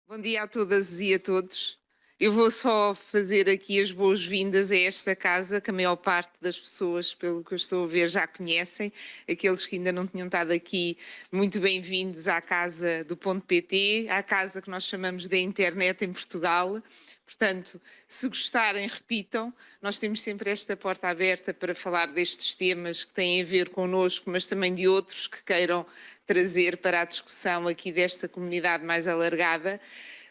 Bom dia a todas e a todos. Eu vou só fazer aqui as boas-vindas a esta casa, que a maior parte das pessoas, pelo que eu estou a ver, já conhecem. Aqueles que ainda não tinham estado aqui, muito bem-vindos à casa do Ponto PT, à casa que nós chamamos de internet em Portugal. Portanto, se gostarem, repitam. Nós temos sempre esta porta aberta para falar destes temas que têm a ver connosco, mas também de outros que queiram trazer para a discussão aqui desta comunidade mais alargada.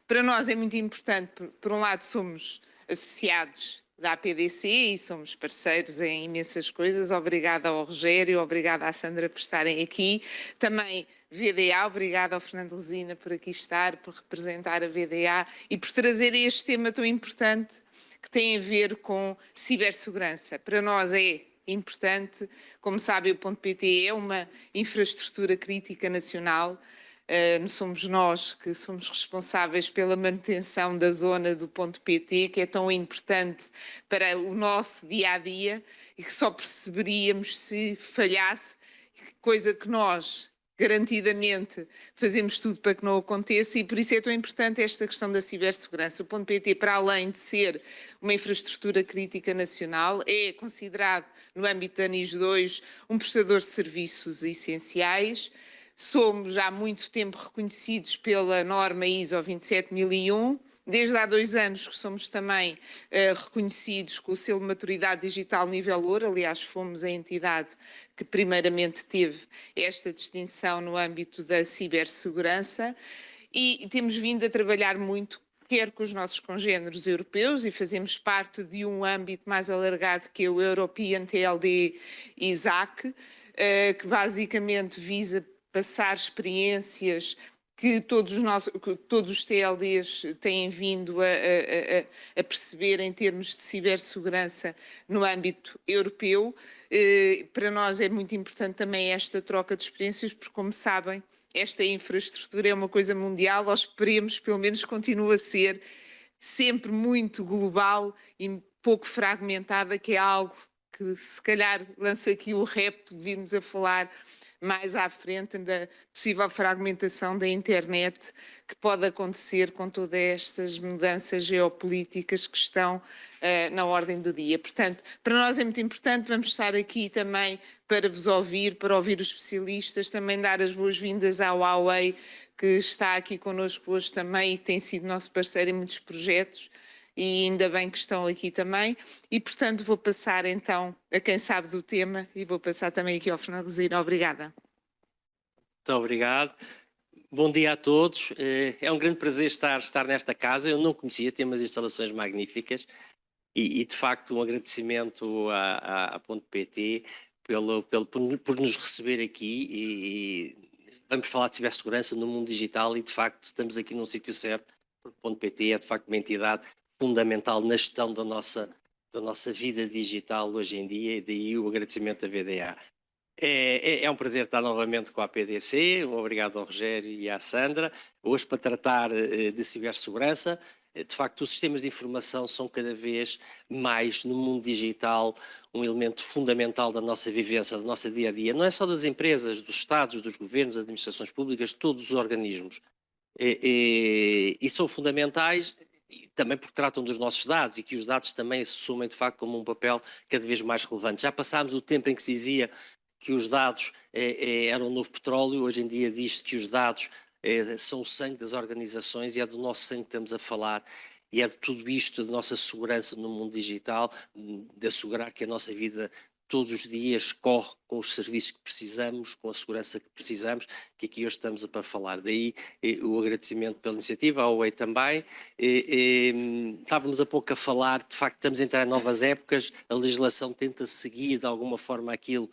Para nós é muito importante, por um lado, somos associados da APDC e somos parceiros em imensas coisas. Obrigada ao Rogério, obrigada à Sandra por estarem aqui. Também VDA, obrigada ao Fernando Resina por aqui estar, por representar a VDA e por trazer este tema tão importante que tem a ver com cibersegurança. Para nós é importante, como sabe, o Ponto PT é uma infraestrutura crítica nacional. Somos nós que somos responsáveis pela manutenção da zona do Ponto PT, que é tão importante para o nosso dia a dia e que só perceberíamos se falhasse, coisa que nós garantidamente fazemos tudo para que não aconteça, e por isso é tão importante esta questão da cibersegurança. O Ponto PT, para além de ser uma infraestrutura crítica nacional, é considerado, no âmbito da NIS 2, um prestador de serviços essenciais. Somos há muito tempo reconhecidos pela norma ISO 27001. Desde há 2 anos que somos também reconhecidos com o selo de maturidade digital nível ouro. Aliás, fomos a entidade que primeiramente teve esta distinção no âmbito da cibersegurança e temos vindo a trabalhar muito, quer com os nossos congêneres europeus, e fazemos parte de um âmbito mais alargado que é o European TLD ISAC, que basicamente visa passar experiências que todos os TLDs têm vindo a perceber em termos de cibersegurança no âmbito europeu. Para nós é muito importante também esta troca de experiências, porque, como sabem, esta infraestrutura é uma coisa mundial, ou esperemos, pelo menos continua a ser, sempre muito global e pouco fragmentada, que é algo que se calhar lança aqui o repto de virmos a falar mais à frente da possível fragmentação da internet que pode acontecer com todas estas mudanças geopolíticas que estão na ordem do dia. Portanto, para nós é muito importante, vamos estar aqui também para vos ouvir, para ouvir os especialistas, também dar as boas-vindas à Huawei, que está aqui connosco hoje também e que tem sido nosso parceiro em muitos projetos, e ainda bem que estão aqui também. E, portanto, vou passar então a quem sabe do tema e vou passar também aqui ao Fernando Resina. Obrigada. Muito obrigado. Bom dia a todos. É um grande prazer estar nesta casa. Eu não conhecia, tem umas instalações magníficas e de facto um agradecimento à Ponto PT por nos receber aqui e vamos falar de cibersegurança no mundo digital e de facto estamos aqui num sítio certo, porque o Ponto PT é de facto uma entidade fundamental na gestão da nossa vida digital hoje em dia, e daí o agradecimento à VDA. É um prazer estar novamente com a PDC, obrigado ao Rogério e à Sandra, hoje para tratar de cibersegurança. De facto, os sistemas de informação são cada vez mais, no mundo digital, um elemento fundamental da nossa vivência, do nosso dia-a-dia. Não é só das empresas, dos Estados, dos governos, das administrações públicas, todos os organismos. E são fundamentais também porque tratam dos nossos dados e que os dados também se assumem, de facto, como um papel cada vez mais relevante. Já passámos o tempo em que se dizia que os dados eram o novo petróleo. Hoje em dia diz-se que os dados são o sangue das organizações e é do nosso sangue que estamos a falar, e é de tudo isto, da nossa segurança no mundo digital, de assegurar que a nossa vida todos os dias corre com os serviços que precisamos, com a segurança que precisamos, que aqui hoje estamos para falar. Daí o agradecimento pela iniciativa, ao Huawei também. Estávamos há pouco a falar, de facto estamos a entrar em novas épocas, a legislação tenta seguir de alguma forma aquilo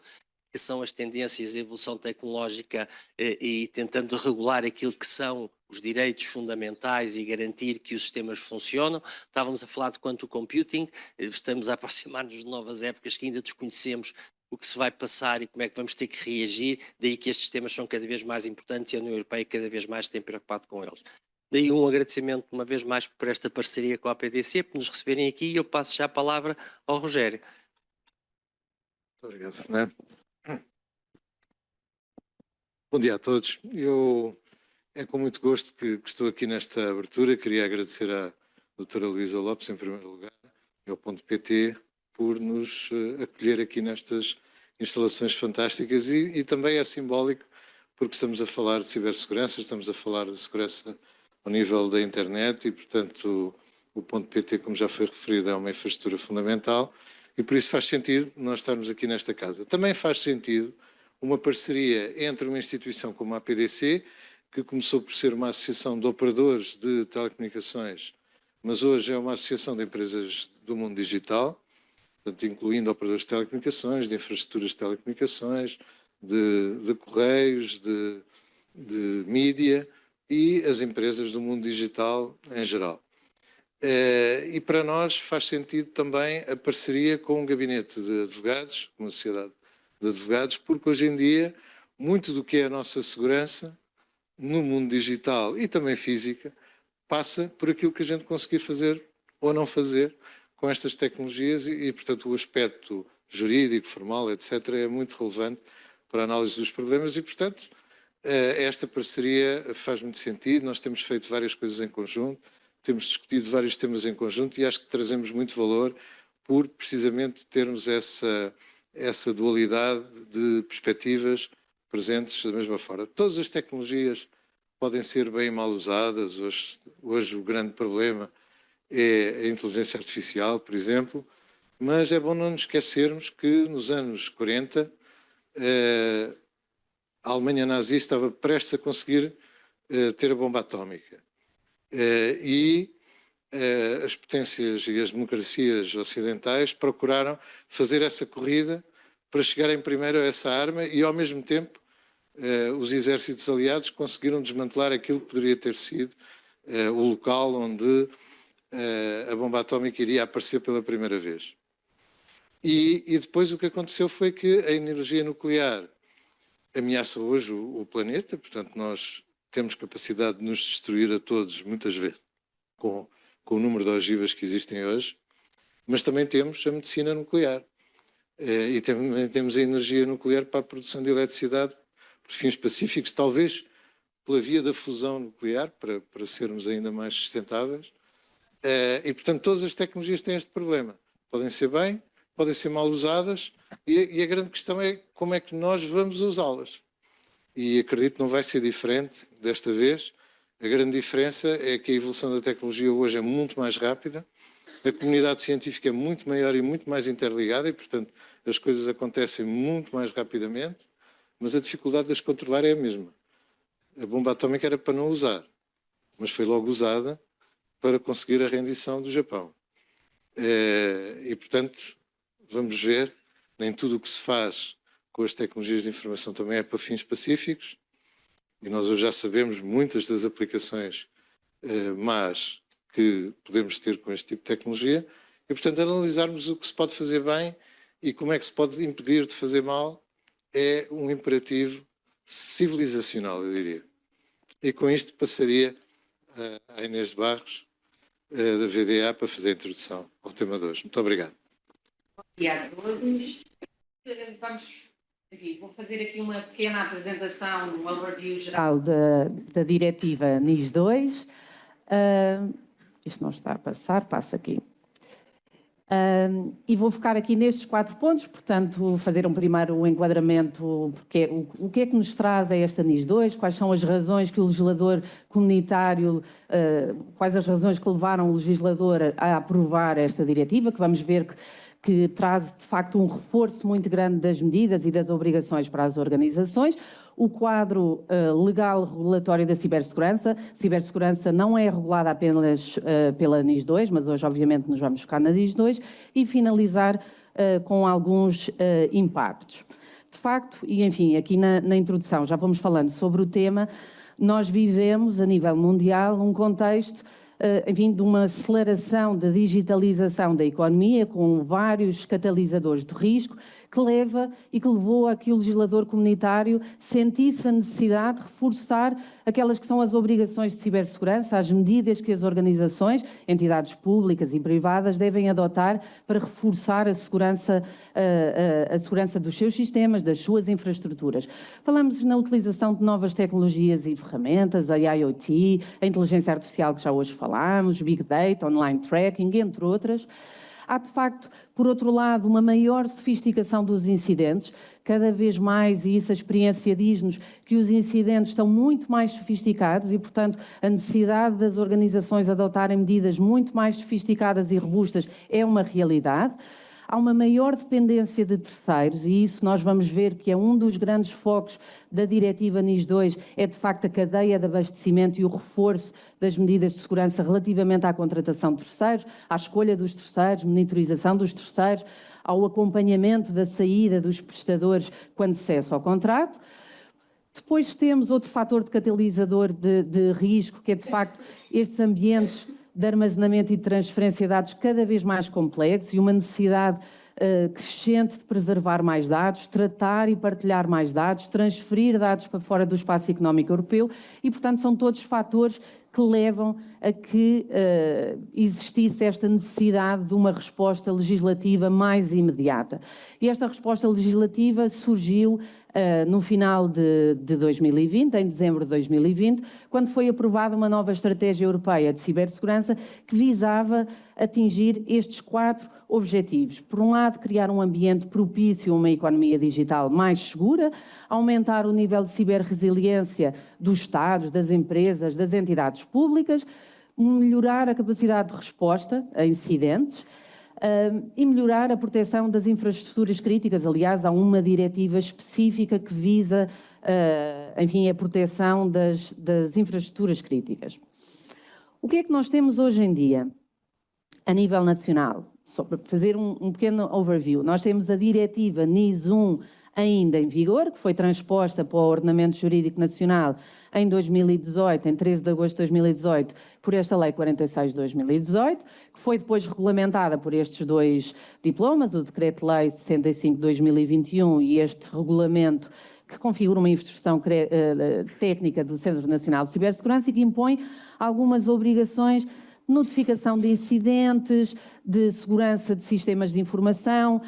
que são as tendências, a evolução tecnológica e tentando regular aquilo que são os direitos fundamentais e garantir que os sistemas funcionam. Estávamos a falar de quantum computing, estamos a aproximar-nos de novas épocas que ainda desconhecemos o que se vai passar e como é que vamos ter que reagir, daí que estes temas são cada vez mais importantes e a União Europeia cada vez mais tem preocupado com eles. Daí um agradecimento uma vez mais por esta parceria com a APDC, por nos receberem aqui, e eu passo já a palavra ao Rogério. Muito obrigado, Fernando. Bom dia a todos. Eu É com muito gosto que estou aqui nesta abertura. Queria agradecer à doutora Luísa Lopes, em primeiro lugar, e ao .pt, por nos acolher aqui nestas instalações fantásticas e também é simbólico porque estamos a falar de cibersegurança, estamos a falar de segurança ao nível da internet e, portanto, o .pt, como já foi referido, é uma infraestrutura fundamental e por isso faz sentido nós estarmos aqui nesta casa. Também faz sentido uma parceria entre uma instituição como a APDC, que começou por ser uma associação de operadores de telecomunicações, mas hoje é uma associação de empresas do mundo digital, portanto, incluindo operadores de telecomunicações, de infraestruturas de telecomunicações, de correios, de mídia e as empresas do mundo digital em geral. E para nós faz sentido também a parceria com um gabinete de advogados, uma sociedade de advogados, porque hoje em dia muito do que é a nossa segurança no mundo digital e também física passa por aquilo que a gente conseguir fazer ou não fazer com estas tecnologias e portanto, o aspecto jurídico, formal, etc., é muito relevante para a análise dos problemas e, portanto, esta parceria faz muito sentido. Nós temos feito várias coisas em conjunto, temos discutido vários temas em conjunto e acho que trazemos muito valor por precisamente termos essa dualidade de perspectivas presentes da mesma forma. Todas as tecnologias podem ser bem e mal usadas. Hoje o grande problema é a inteligência artificial, por exemplo, mas é bom não nos esquecermos que nos anos 40 a Alemanha nazista estava prestes a conseguir ter a bomba atómica e as potências e as democracias ocidentais procuraram fazer essa corrida para chegarem primeiro a essa arma e ao mesmo tempo os exércitos aliados conseguiram desmantelar aquilo que poderia ter sido o local onde a bomba atómica iria aparecer pela primeira vez. E depois o que aconteceu foi que a energia nuclear ameaça hoje o planeta, portanto nós temos capacidade de nos destruir a todos, muitas vezes, com o número de ogivas que existem hoje, mas também temos a medicina nuclear e também temos a energia nuclear para a produção de eletricidade por fins pacíficos, talvez pela via da fusão nuclear, para sermos ainda mais sustentáveis. E, portanto, todas as tecnologias têm este problema. Podem ser bem, podem ser mal usadas, e a grande questão é como é que nós vamos usá-las. E acredito que não vai ser diferente desta vez. A grande diferença é que a evolução da tecnologia hoje é muito mais rápida, a comunidade científica é muito maior e muito mais interligada e, portanto, as coisas acontecem muito mais rapidamente, mas a dificuldade de as controlar é a mesma. A bomba atómica era para não usar, mas foi logo usada para conseguir a rendição do Japão. E, portanto, vamos ver, nem tudo o que se faz com as tecnologias de informação também é para fins pacíficos, e nós hoje já sabemos muitas das aplicações más que podemos ter com este tipo de tecnologia, e, portanto, analisarmos o que se pode fazer bem e como é que se pode impedir de fazer mal é um imperativo civilizacional, eu diria. E com isto passaria à Inês de Barros, da VDA, para fazer a introdução ao tema de hoje. Muito obrigado. Obrigada a todos. Vou fazer aqui uma pequena apresentação, um overview geral da diretiva NIS 2. Isto não está a passar, passa aqui. E vou focar aqui nestes 4 pontos, portanto, fazer primeiro um enquadramento, porque o que é que nos traz a esta NIS 2, quais são as razões que o legislador comunitário, quais as razões que levaram o legislador a aprovar esta diretiva, que vamos ver que traz, de facto, um reforço muito grande das medidas e das obrigações para as organizações. O quadro legal regulatório da cibersegurança. Cibersegurança não é regulada apenas pela NIS 2, mas hoje, obviamente, nos vamos focar na NIS 2. E finalizar com alguns impactos. De facto, e enfim, aqui na introdução já vamos falando sobre o tema, nós vivemos, a nível mundial, um contexto enfim, de uma aceleração da digitalização da economia, com vários catalisadores de risco, que leva e que levou a que o legislador comunitário sentisse a necessidade de reforçar aquelas que são as obrigações de cibersegurança, as medidas que as organizações, entidades públicas e privadas devem adotar para reforçar a segurança dos seus sistemas, das suas infraestruturas. Falamos na utilização de novas tecnologias e ferramentas, a IoT, a inteligência artificial que já hoje falámos, Big Data, Online Tracking, entre outras. Há, de facto, por outro lado, uma maior sofisticação dos incidentes, cada vez mais, e isso a experiência diz-nos, que os incidentes estão muito mais sofisticados e, portanto, a necessidade das organizações adotarem medidas muito mais sofisticadas e robustas é uma realidade. Há uma maior dependência de terceiros e isso nós vamos ver que é um dos grandes focos da diretiva NIS2, é de facto a cadeia de abastecimento e o reforço das medidas de segurança relativamente à contratação de terceiros, à escolha dos terceiros, monitorização dos terceiros, ao acompanhamento da saída dos prestadores quando cessa o contrato. Depois temos outro fator de catalisador de risco, que é de facto estes ambientes de armazenamento e de transferência de dados cada vez mais complexos e uma necessidade crescente de preservar mais dados, tratar e partilhar mais dados, transferir dados para fora do espaço económico europeu e, portanto, são todos fatores que levam a que existisse esta necessidade de uma resposta legislativa mais imediata. E esta resposta legislativa surgiu no final de 2020, em dezembro de 2020, quando foi aprovada uma nova estratégia europeia de cibersegurança que visava atingir estes 4 objetivos. Por um lado, criar um ambiente propício a uma economia digital mais segura, aumentar o nível de ciberresiliência dos Estados, das empresas, das entidades públicas, melhorar a capacidade de resposta a incidentes, e melhorar a proteção das infraestruturas críticas. Aliás, há uma diretiva específica que visa, enfim, a proteção das infraestruturas críticas. O que é que nós temos hoje em dia, a nível nacional? Só para fazer um pequeno overview. Nós temos a diretiva NIS1 ainda em vigor, que foi transposta para o Ordenamento Jurídico Nacional em 2018, em 13 de agosto de 2018, por esta Lei 46 de 2018, que foi depois regulamentada por estes 2 diplomas, o Decreto-Lei 65 de 2021 e este regulamento que configura uma instrução técnica do Centro Nacional de Cibersegurança e que impõe algumas obrigações de notificação de incidentes, de segurança de sistemas de informação,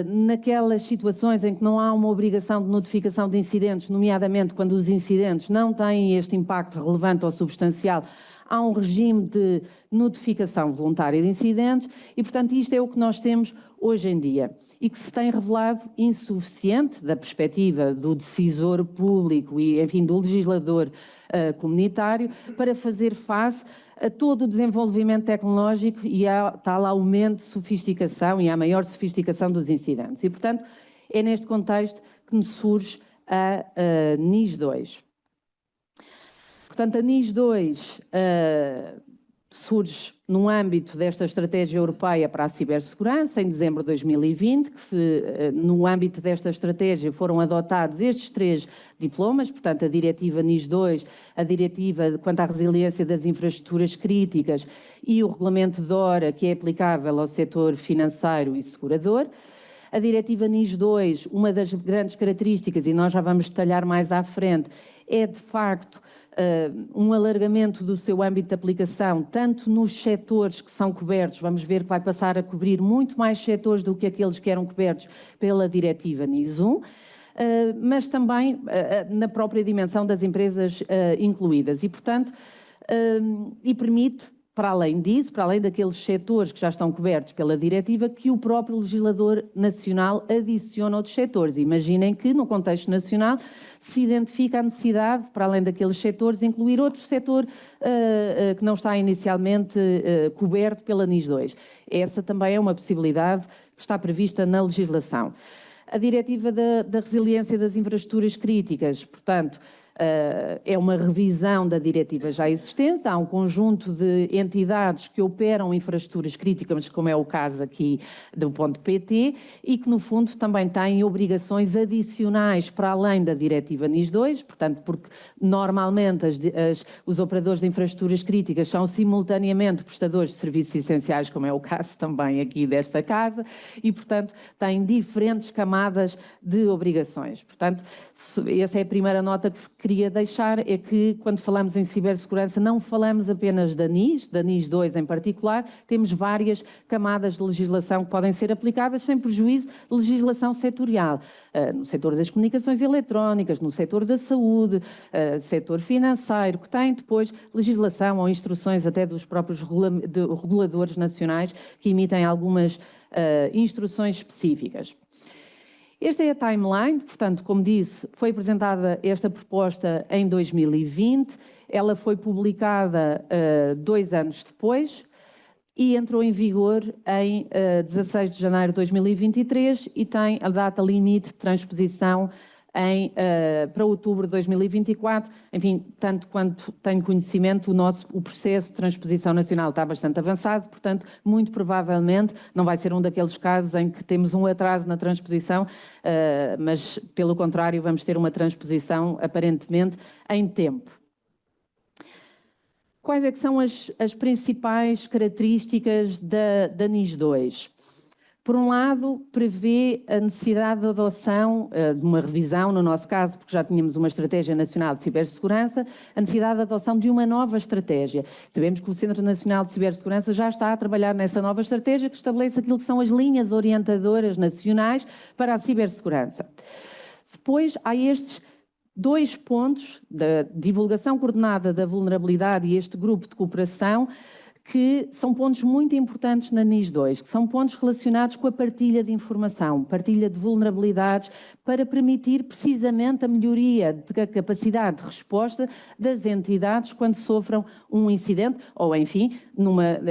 naquelas situações em que não há uma obrigação de notificação de incidentes, nomeadamente quando os incidentes não têm este impacto relevante ou substancial, há um regime de notificação voluntária de incidentes e, portanto, isto é o que nós temos hoje em dia e que se tem revelado insuficiente da perspectiva do decisor público e, enfim, do legislador comunitário para fazer face a todo o desenvolvimento tecnológico e a tal aumento de sofisticação e à maior sofisticação dos incidentes. E, portanto, é neste contexto que nos surge a NIS2. Portanto, a NIS2 surge no âmbito desta estratégia europeia para a cibersegurança, em dezembro de 2020, que no âmbito desta estratégia foram adotados estes 3 diplomas, portanto, a diretiva NIS2, a diretiva quanto à resiliência das infraestruturas críticas e o regulamento DORA, que é aplicável ao setor financeiro e segurador. A diretiva NIS2, uma das grandes características, e nós já vamos detalhar mais à frente, é de facto um alargamento do seu âmbito de aplicação, tanto nos setores que são cobertos, vamos ver que vai passar a cobrir muito mais setores do que aqueles que eram cobertos pela diretiva NIS1, mas também na própria dimensão das empresas incluídas. E, portanto, e permite, para além disso, para além daqueles setores que já estão cobertos pela diretiva, que o próprio legislador nacional adiciona outros setores. Imaginem que, no contexto nacional, se identifica a necessidade, para além daqueles setores, incluir outro setor que não está inicialmente coberto pela NIS2. Essa também é uma possibilidade que está prevista na legislação. A diretiva da resiliência das infraestruturas críticas, portanto, é uma revisão da diretiva já existente. Há um conjunto de entidades que operam infraestruturas críticas, como é o caso aqui do ponto PT, e que, no fundo, também têm obrigações adicionais para além da diretiva NIS2, portanto, porque normalmente os operadores de infraestruturas críticas são simultaneamente prestadores de serviços essenciais, como é o caso também aqui desta casa, e, portanto, têm diferentes camadas de obrigações. Portanto, essa é a primeira nota que queria deixar, é que quando falamos em cibersegurança não falamos apenas da NIS2 em particular, temos várias camadas de legislação que podem ser aplicadas sem prejuízo de legislação setorial, no setor das comunicações eletrónicas, no setor da saúde, setor financeiro, que tem depois legislação ou instruções até dos próprios reguladores nacionais que emitem algumas instruções específicas. Esta é a timeline, portanto, como disse, foi apresentada esta proposta em 2020, ela foi publicada 2 anos depois e entrou em vigor em 16 de janeiro de 2023 e tem a data limite de transposição para outubro de 2024. Enfim, tanto quanto tenho conhecimento, o processo de transposição nacional está bastante avançado, portanto, muito provavelmente não vai ser um daqueles casos em que temos um atraso na transposição, mas, pelo contrário, vamos ter uma transposição, aparentemente, em tempo. Quais é que são as principais características da NIS2? Por um lado, prevê a necessidade de adoção de uma revisão, no nosso caso, porque já tínhamos uma Estratégia Nacional de Cibersegurança, a necessidade de adoção de uma nova estratégia. Sabemos que o Centro Nacional de Cibersegurança já está a trabalhar nessa nova estratégia que estabelece aquilo que são as linhas orientadoras nacionais para a cibersegurança. Depois, há estes 2 pontos da divulgação coordenada da vulnerabilidade e este grupo de cooperação, que são pontos muito importantes na NIS2, que são pontos relacionados com a partilha de informação, partilha de vulnerabilidades, para permitir precisamente a melhoria da capacidade de resposta das entidades quando sofram um incidente ou, enfim,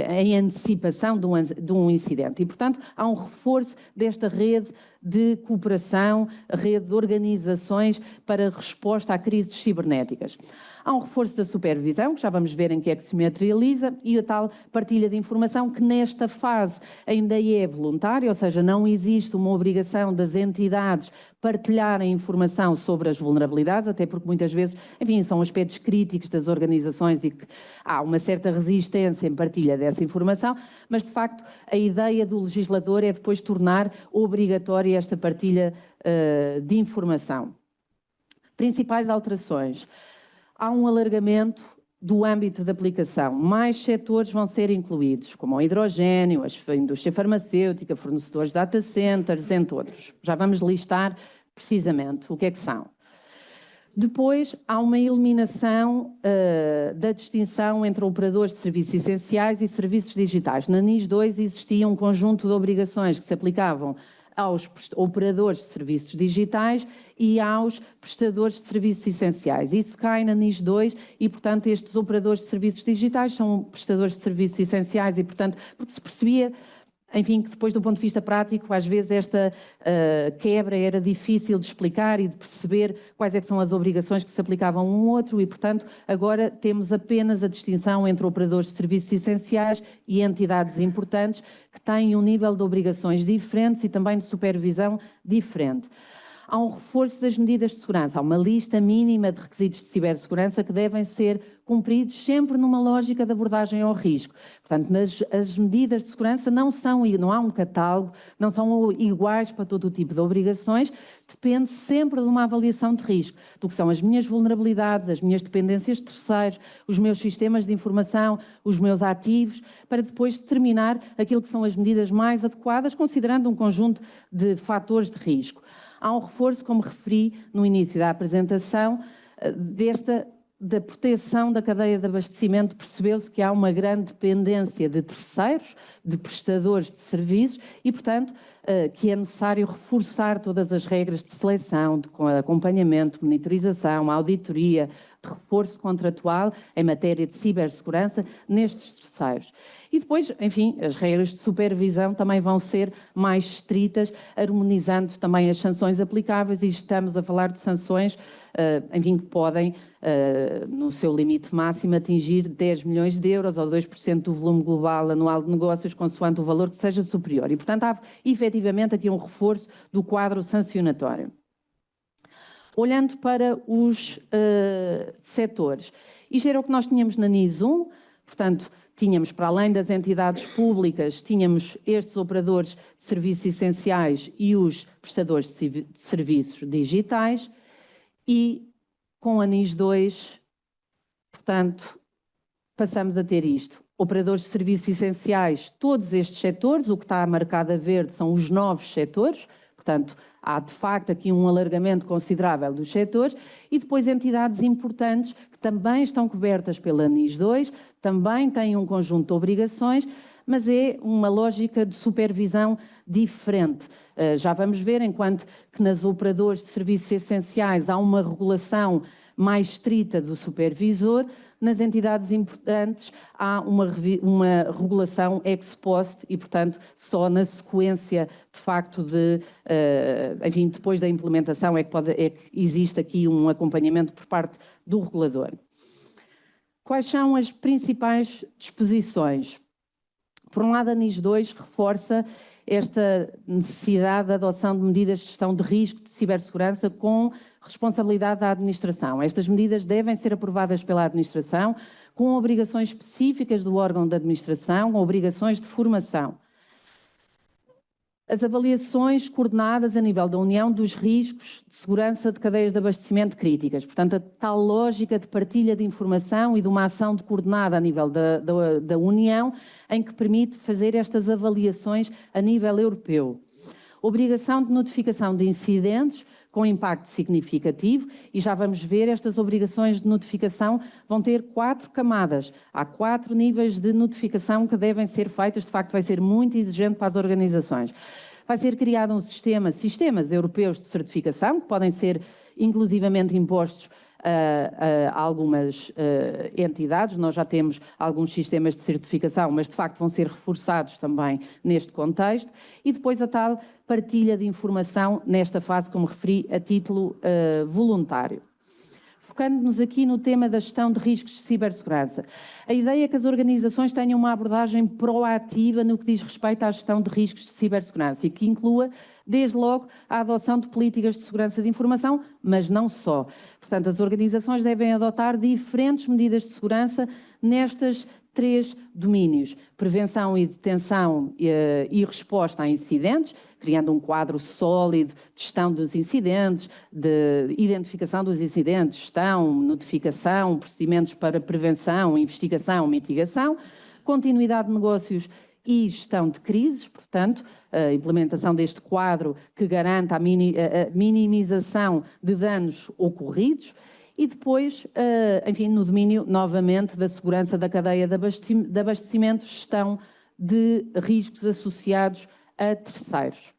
em antecipação de um incidente. E, portanto, há um reforço desta rede de cooperação, rede de organizações para resposta a crises cibernéticas. Há um reforço da supervisão, que já vamos ver em que é que se materializa, e a tal partilha de informação que nesta fase ainda é voluntária, ou seja, não existe uma obrigação das entidades partilharem informação sobre as vulnerabilidades, até porque muitas vezes, enfim, são aspectos críticos das organizações e que há uma certa resistência em partilha dessa informação, mas de facto a ideia do legislador é depois tornar obrigatória esta partilha de informação. Principais alterações. Há um alargamento do âmbito de aplicação. Mais setores vão ser incluídos, como o hidrogênio, a indústria farmacêutica, fornecedores de data centers, entre outros. Já vamos listar precisamente o que é que são. Depois, há uma eliminação da distinção entre operadores de serviços essenciais e serviços digitais. Na NIS2 existia um conjunto de obrigações que se aplicavam aos operadores de serviços digitais e aos prestadores de serviços essenciais. Isso cai na NIS2 e, portanto, estes operadores de serviços digitais são prestadores de serviços essenciais e, portanto, porque se percebia, enfim, que depois do ponto de vista prático, às vezes esta quebra era difícil de explicar e de perceber quais é que são as obrigações que se aplicavam a um outro e, portanto, agora temos apenas a distinção entre operadores de serviços essenciais e entidades importantes que têm um nível de obrigações diferentes e também de supervisão diferente. Há um reforço das medidas de segurança, há uma lista mínima de requisitos de cibersegurança que devem ser cumpridos sempre numa lógica de abordagem ao risco. Portanto, as medidas de segurança não há um catálogo, não são iguais para todo o tipo de obrigações, depende sempre de uma avaliação de risco, do que são as minhas vulnerabilidades, as minhas dependências de terceiros, os meus sistemas de informação, os meus ativos, para depois determinar aquilo que são as medidas mais adequadas, considerando um conjunto de fatores de risco. Há um reforço, como referi no início da apresentação, da proteção da cadeia de abastecimento. Percebeu-se que há uma grande dependência de terceiros, de prestadores de serviços e, portanto, que é necessário reforçar todas as regras de seleção, de acompanhamento, monitorização, auditoria, de reforço contratual em matéria de cibersegurança nestes terceiros. E depois, enfim, as regras de supervisão também vão ser mais estritas, harmonizando também as sanções aplicáveis, e estamos a falar de sanções, enfim, que podem, no seu limite máximo, atingir 10 milhões de euros ou 2% do volume global anual de negócios, consoante o valor que seja superior. E, portanto, há efetivamente aqui um reforço do quadro sancionatório. Olhando para os setores, isto era o que nós tínhamos na NIS 1, portanto, tínhamos, para além das entidades públicas, tínhamos estes operadores de serviços essenciais e os prestadores de serviços digitais, e com a NIS 2, portanto, passamos a ter isto. Operadores de serviços essenciais, todos estes setores, o que está marcado a verde são os novos setores, portanto, há de facto aqui um alargamento considerável dos setores, e depois entidades importantes que também estão cobertas pela NIS 2, também têm um conjunto de obrigações, mas é uma lógica de supervisão diferente. Já vamos ver, enquanto que nas operadores de serviços essenciais há uma regulação mais estrita do supervisor, nas entidades importantes há uma regulação ex post e, portanto, só na sequência, de facto, enfim, depois da implementação é que existe aqui um acompanhamento por parte do regulador. Quais são as principais disposições? Por um lado, a NIS 2 reforça esta necessidade de adoção de medidas de gestão de risco de cibersegurança com responsabilidade da administração. Estas medidas devem ser aprovadas pela administração com obrigações específicas do órgão de administração, com obrigações de formação. As avaliações coordenadas a nível da União dos riscos de segurança de cadeias de abastecimento críticas. Portanto, a tal lógica de partilha de informação e de uma ação coordenada a nível da União, em que permite fazer estas avaliações a nível europeu. Obrigação de notificação de incidentes com impacto significativo, e já vamos ver, estas obrigações de notificação vão ter 4 camadas. Há 4 níveis de notificação que devem ser feitas, de facto vai ser muito exigente para as organizações. Vai ser criado um sistemas europeus de certificação, que podem ser inclusivamente impostos a algumas entidades. Nós já temos alguns sistemas de certificação, mas de facto vão ser reforçados também neste contexto. E depois a tal partilha de informação nesta fase, como referi, a título voluntário. Focando-nos aqui no tema da gestão de riscos de cibersegurança. A ideia é que as organizações tenham uma abordagem proativa no que diz respeito à gestão de riscos de cibersegurança e que inclua, desde logo, a adoção de políticas de segurança de informação, mas não só. Portanto, as organizações devem adotar diferentes medidas de segurança nestas 3 domínios: prevenção e detenção e resposta a incidentes, criando um quadro sólido de gestão dos incidentes, de identificação dos incidentes, gestão, notificação, procedimentos para prevenção, investigação, mitigação, continuidade de negócios e gestão de crises, portanto, a implementação deste quadro que garanta a minimização de danos ocorridos. E depois, enfim, no domínio, novamente, da segurança da cadeia de abastecimento, gestão de riscos associados a terceiros.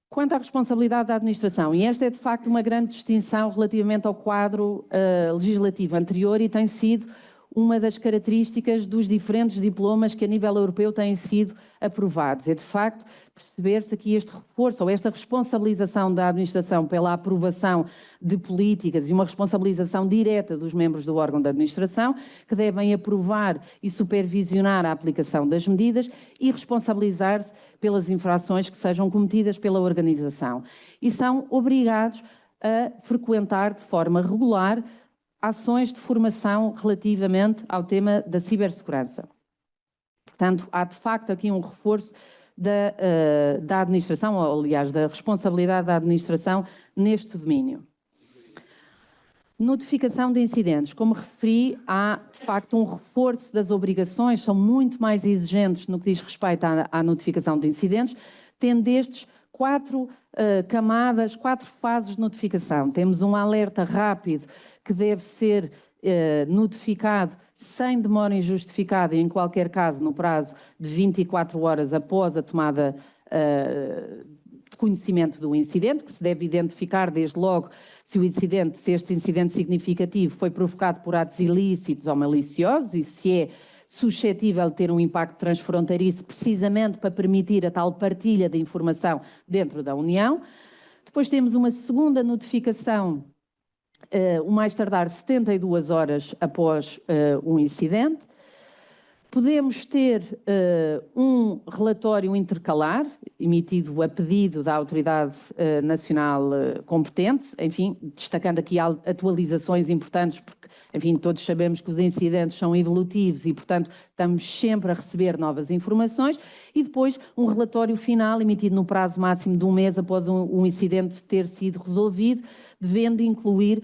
Quanto à responsabilidade da administração, e esta é de facto uma grande distinção relativamente ao quadro legislativo anterior e tem sido uma das características dos diferentes diplomas que a nível europeu têm sido aprovados. É de facto perceber-se aqui este reforço ou esta responsabilização da administração pela aprovação de políticas e uma responsabilização direta dos membros do órgão da administração, que devem aprovar e supervisionar a aplicação das medidas e responsabilizar-se pelas infrações que sejam cometidas pela organização. E são obrigados a frequentar de forma regular ações de formação relativamente ao tema da cibersegurança. Portanto, há de facto aqui um reforço da administração, ou, aliás, da responsabilidade da administração neste domínio. Notificação de incidentes. Como referi, há de facto um reforço das obrigações, são muito mais exigentes no que diz respeito à notificação de incidentes, tendo estes 4 camadas, 4 fases de notificação. Temos um alerta rápido que deve ser notificado sem demora injustificada e, em qualquer caso, no prazo de 24 horas após a tomada de conhecimento do incidente, que se deve identificar desde logo se este incidente significativo foi provocado por atos ilícitos ou maliciosos e se é suscetível de ter um impacto transfronteiriço, precisamente para permitir a tal partilha de informação dentro da União. Depois temos uma segunda notificação, o mais tardar 72 horas após um incidente. Podemos ter um relatório intercalar, emitido a pedido da Autoridade Nacional competente, enfim, destacando aqui atualizações importantes, porque, enfim, todos sabemos que os incidentes são evolutivos e, portanto, estamos sempre a receber novas informações, e depois um relatório final emitido no prazo máximo de um mês após um incidente ter sido resolvido, devendo incluir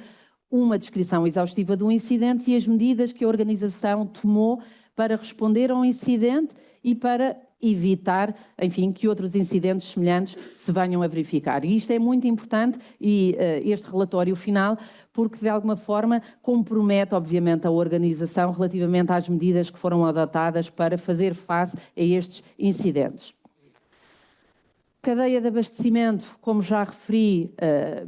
uma descrição exaustiva do incidente e as medidas que a organização tomou para responder a um incidente e para evitar, enfim, que outros incidentes semelhantes se venham a verificar. E isto é muito importante, e este relatório final, porque de alguma forma compromete, obviamente, a organização relativamente às medidas que foram adotadas para fazer face a estes incidentes. Cadeia de abastecimento, como já referi,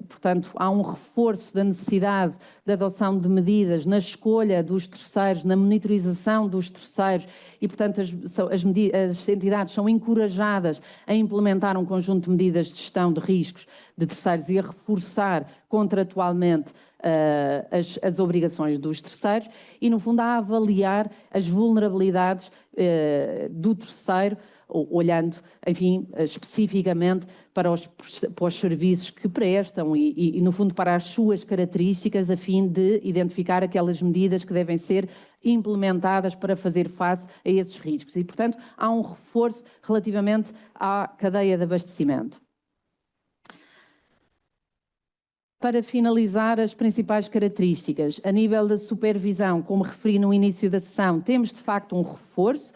portanto, há um reforço da necessidade de adoção de medidas na escolha dos terceiros, na monitorização dos terceiros e, portanto, as entidades são encorajadas a implementar um conjunto de medidas de gestão de riscos de terceiros e a reforçar contratualmente as obrigações dos terceiros e, no fundo, a avaliar as vulnerabilidades do terceiro, olhando, enfim, especificamente para os serviços que prestam e, no fundo, para as suas características, a fim de identificar aquelas medidas que devem ser implementadas para fazer face a esses riscos. E, portanto, há um reforço relativamente à cadeia de abastecimento. Para finalizar, as principais características. A nível da supervisão, como referi no início da sessão, temos, de facto, um reforço.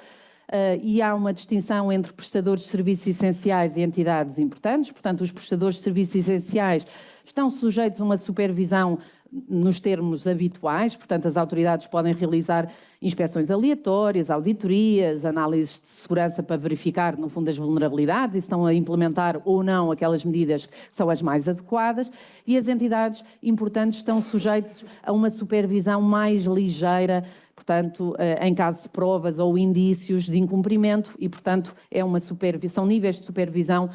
E há uma distinção entre prestadores de serviços essenciais e entidades importantes. Portanto, os prestadores de serviços essenciais estão sujeitos a uma supervisão nos termos habituais, portanto, as autoridades podem realizar inspeções aleatórias, auditorias, análises de segurança para verificar, no fundo, as vulnerabilidades e se estão a implementar ou não aquelas medidas que são as mais adequadas, e as entidades importantes estão sujeitas a uma supervisão mais ligeira, portanto, em caso de provas ou indícios de incumprimento e, portanto, são níveis de supervisão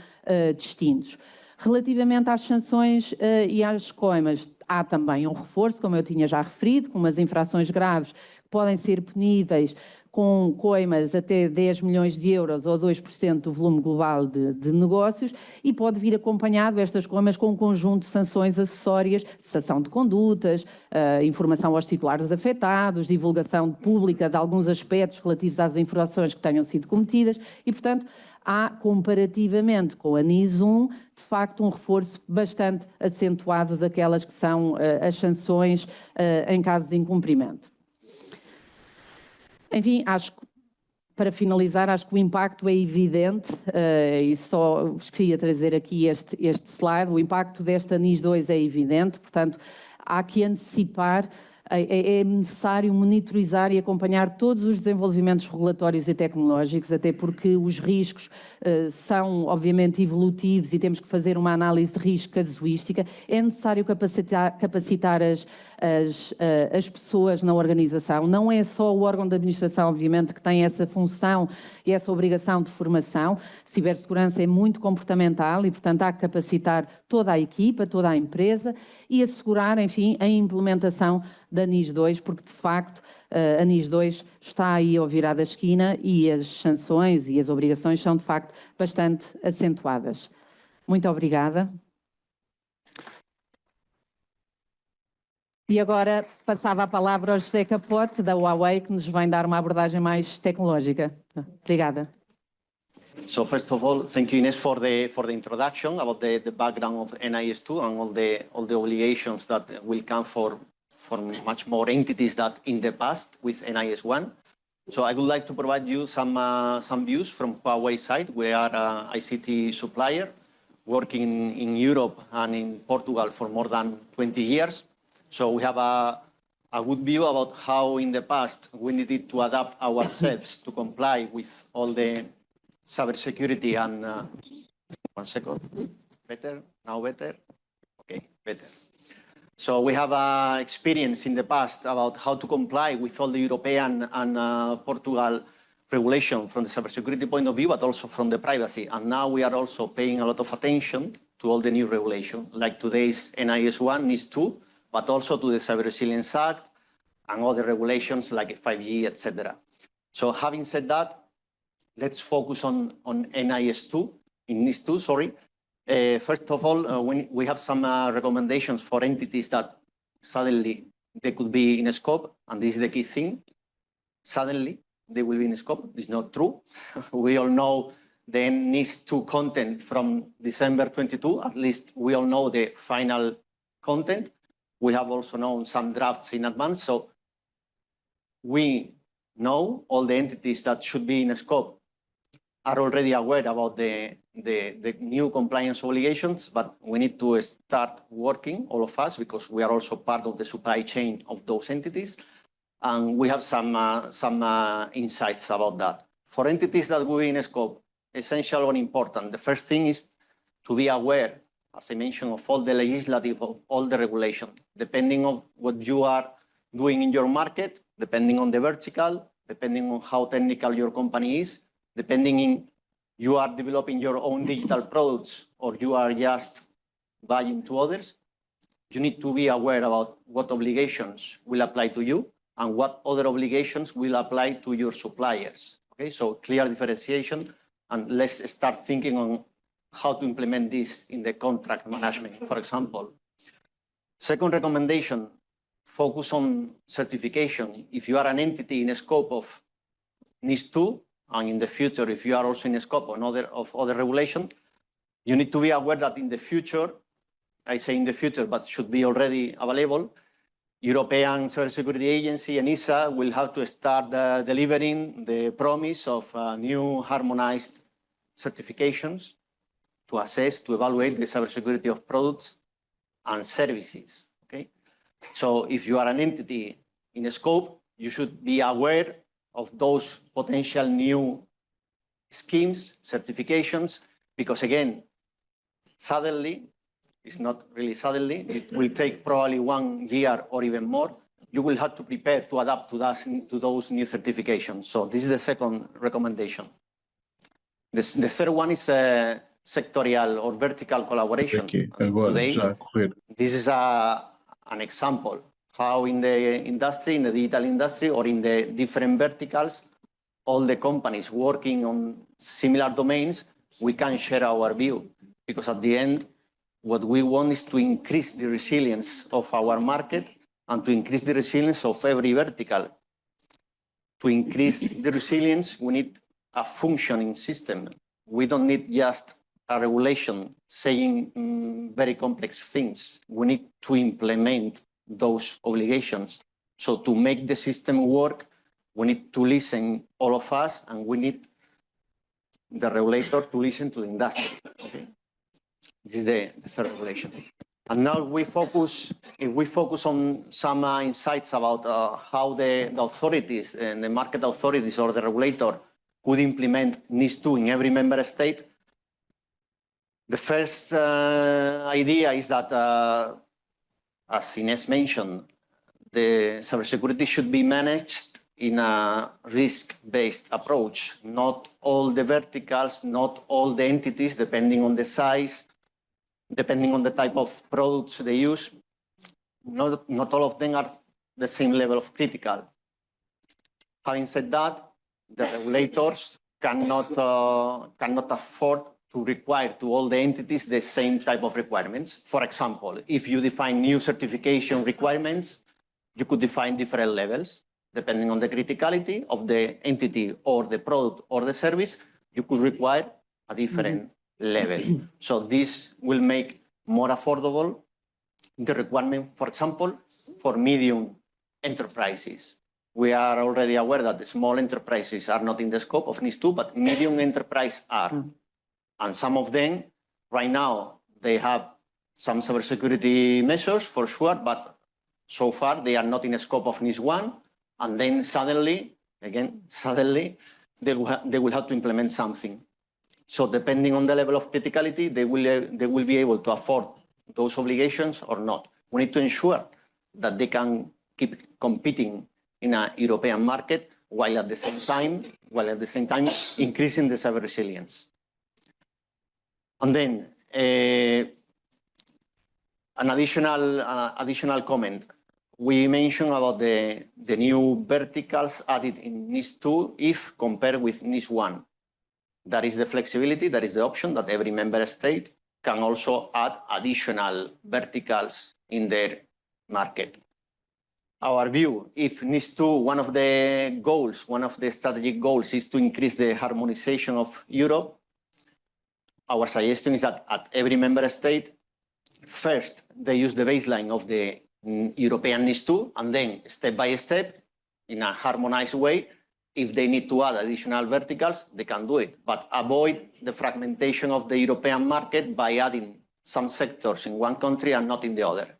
distintos. Relativamente às sanções e às coimas, há também um reforço, como eu tinha já referido, com umas infrações graves que podem ser puníveis com coimas até 10 milhões de euros ou 2% do volume global de negócios, e pode vir acompanhado estas coimas com um conjunto de sanções acessórias, cessação de condutas, informação aos titulares afetados, divulgação pública de alguns aspectos relativos às infrações que tenham sido cometidas e, portanto, há, comparativamente com a NIS 1, de facto, um reforço bastante acentuado daquelas que são as sanções em caso de incumprimento. Enfim, para finalizar, acho que o impacto é evidente e só vos queria trazer aqui este slide. O impacto desta NIS 2 é evidente, portanto, há que antecipar. É necessário monitorizar e acompanhar todos os desenvolvimentos regulatórios e tecnológicos, até porque os riscos são, obviamente, evolutivos e temos que fazer uma análise de risco casuística. É necessário capacitar as pessoas na organização. Não é só o órgão de administração, obviamente, que tem essa função e essa obrigação de formação. Cibersegurança é muito comportamental e, portanto, há que capacitar toda a equipa, toda a empresa e assegurar, enfim, a implementação da NIS 2, porque, de facto, a NIS 2 está aí ao virar da esquina e as sanções e as obrigações são, de facto, bastante acentuadas. Muito obrigada. E agora passava a palavra ao José Capote, da Huawei, que nos vem dar uma abordagem mais tecnológica. Obrigada. So first of all, thank you, Ines, for the introduction about the background of NIS2 and all the obligations that will come for much more entities than in the past with NIS1. So I would like to provide you some views from Huawei side. We are an ICT supplier working in Europe and in Portugal for more than 20 years. So we have a good view about how in the past we needed to adapt ourselves to comply with all the cybersecurity and 1 second. Better? Now better? Okay, better. So we have experience in the past about how to comply with all the European and Portugal regulation from the cybersecurity point of view, but also from the privacy. And now we are also paying a lot of attention to all the new regulation, like today's NIS1, NIS2, but also to the Cyber Resilience Act and other regulations like 5G, etc. So having said that, let's focus on NIS2, in NIS2, sorry. First of all, we have some recommendations for entities that suddenly they could be in scope, and this is the key thing. Suddenly, they will be in scope. It's not true. We all know the NIS2 content from December 22. At least we all know the final content. We have also known some drafts in advance. So we know all the entities that should be in scope are already aware about the new compliance obligations, but we need to start working, all of us, because we are also part of the supply chain of those entities. And we have some insights about that. For entities that will be in scope, essential and important, the first thing is to be aware, as I mentioned, of all the legislative, of all the regulation, depending on what you are doing in your market, depending on the vertical, depending on how technical your company is, depending on you are developing your own digital products or you are just buying to others, you need to be aware about what obligations will apply to you and what other obligations will apply to your suppliers. Okay, so clear differentiation, and let's start thinking on how to implement this in the contract management, for example. Second recommendation, focus on certification. If you are an entity in a scope of NIS2, and in the future, if you are also in a scope of other regulation, you need to be aware that in the future, I say in the future, but should be already available, European Cybersecurity Agency, ENISA, will have to start delivering the promise of new harmonized certifications to assess, to evaluate the cybersecurity of products and services, okay? So if you are an entity in a scope, you should be aware of those potential new schemes, certifications, because again, suddenly, it's not really suddenly, it will take probably 1 year or even more, you will have to prepare to adapt to those new certifications. So this is the second recommendation. The third one is sectorial or vertical collaboration. Today, this is an example how in the industry, in the digital industry, or in the different verticals, all the companies working on similar domains, we can share our view. Because at the end, what we want is to increase the resilience of our market and to increase the resilience of every vertical. To increase the resilience, we need a functioning system. We don't need just a regulation saying very complex things. We need to implement those obligations. So to make the system work, we need to listen, all of us, and we need the regulator to listen to the industry. Okay? This is the third regulation. And now if we focus on some insights about how the authorities and the market authorities or the regulator could implement NIS2 in every member state. The first idea is that, as Ines mentioned, the cybersecurity should be managed in a risk-based approach. Not all the verticals, not all the entities, depending on the size, depending on the type of products they use, not all of them are the same level of critical. Having said that, the regulators cannot afford to require to all the entities the same type of requirements. For example, if you define new certification requirements, you could define different levels. Depending on the criticality of the entity or the product or the service, you could require a different level. So this will make more affordable the requirement, for example, for medium enterprises. We are already aware that the small enterprises are not in the scope of NIS2, but medium enterprise are. And some of them, right now, they have some cybersecurity measures for sure, but so far they are not in the scope of NIS1. And then suddenly, they will have to implement something. So depending on the level of criticality, they will be able to afford those obligations or not. We need to ensure that they can keep competing in a European market while at the same time increasing the cyber resilience. And then an additional comment. We mentioned about the new verticals added in NIS 2 if compared with NIS 1. That is the flexibility, that is the option that every member state can also add additional verticals in their market. Our view, if NIS 2, one of the strategic goals is to increase the harmonization of Europe, our suggestion is that at every member state, first, they use the baseline of the European NIS 2, and then step by step, in a harmonized way, if they need to add additional verticals, they can do it, but avoid the fragmentation of the European market by adding some sectors in one country and not in the other.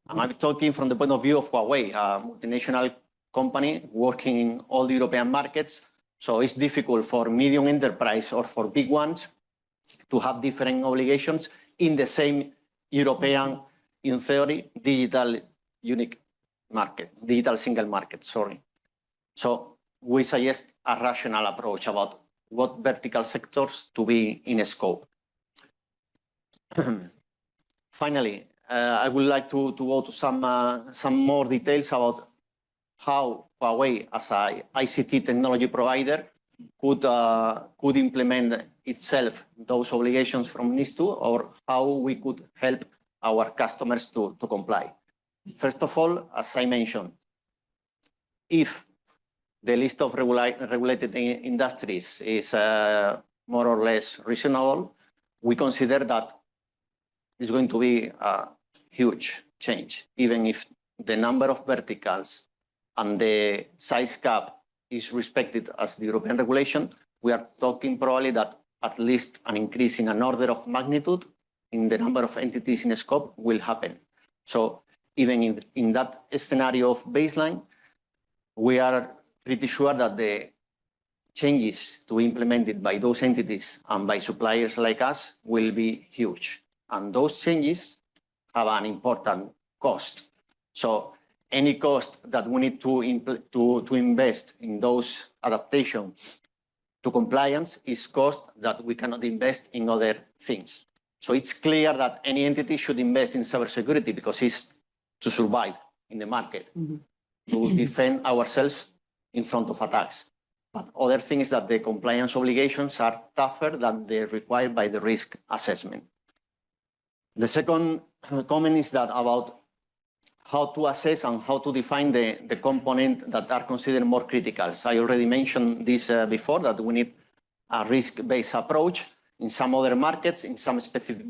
And I'm talking from the point of view of Huawei, a multinational company working in all the European markets. So it's difficult for medium enterprise or for big ones to have different obligations in the same European, in theory, digital single market, sorry. So we suggest a rational approach about what vertical sectors to be in scope. Finally, I would like to go to some more details about how Huawei, as an ICT technology provider, could implement itself those obligations from NIS 2, or how we could help our customers to comply. First of all, as I mentioned, if the list of regulated industries is more or less reasonable, we consider that it's going to be a huge change, even if the number of verticals and the size cap is respected as the European regulation. We are talking probably that at least an increase in an order of magnitude in the number of entities in scope will happen. So even in that scenario of baseline, we are pretty sure that the changes to be implemented by those entities and by suppliers like us will be huge. And those changes have an important cost. So any cost that we need to invest in those adaptations to compliance is cost that we cannot invest in other things. So it's clear that any entity should invest in cybersecurity because it's to survive in the market, to defend ourselves in front of attacks. But other thing is that the compliance obligations are tougher than they're required by the risk assessment. The second comment is that about how to assess and how to define the components that are considered more critical. So I already mentioned this before, that we need a risk-based approach in some other markets, in some specific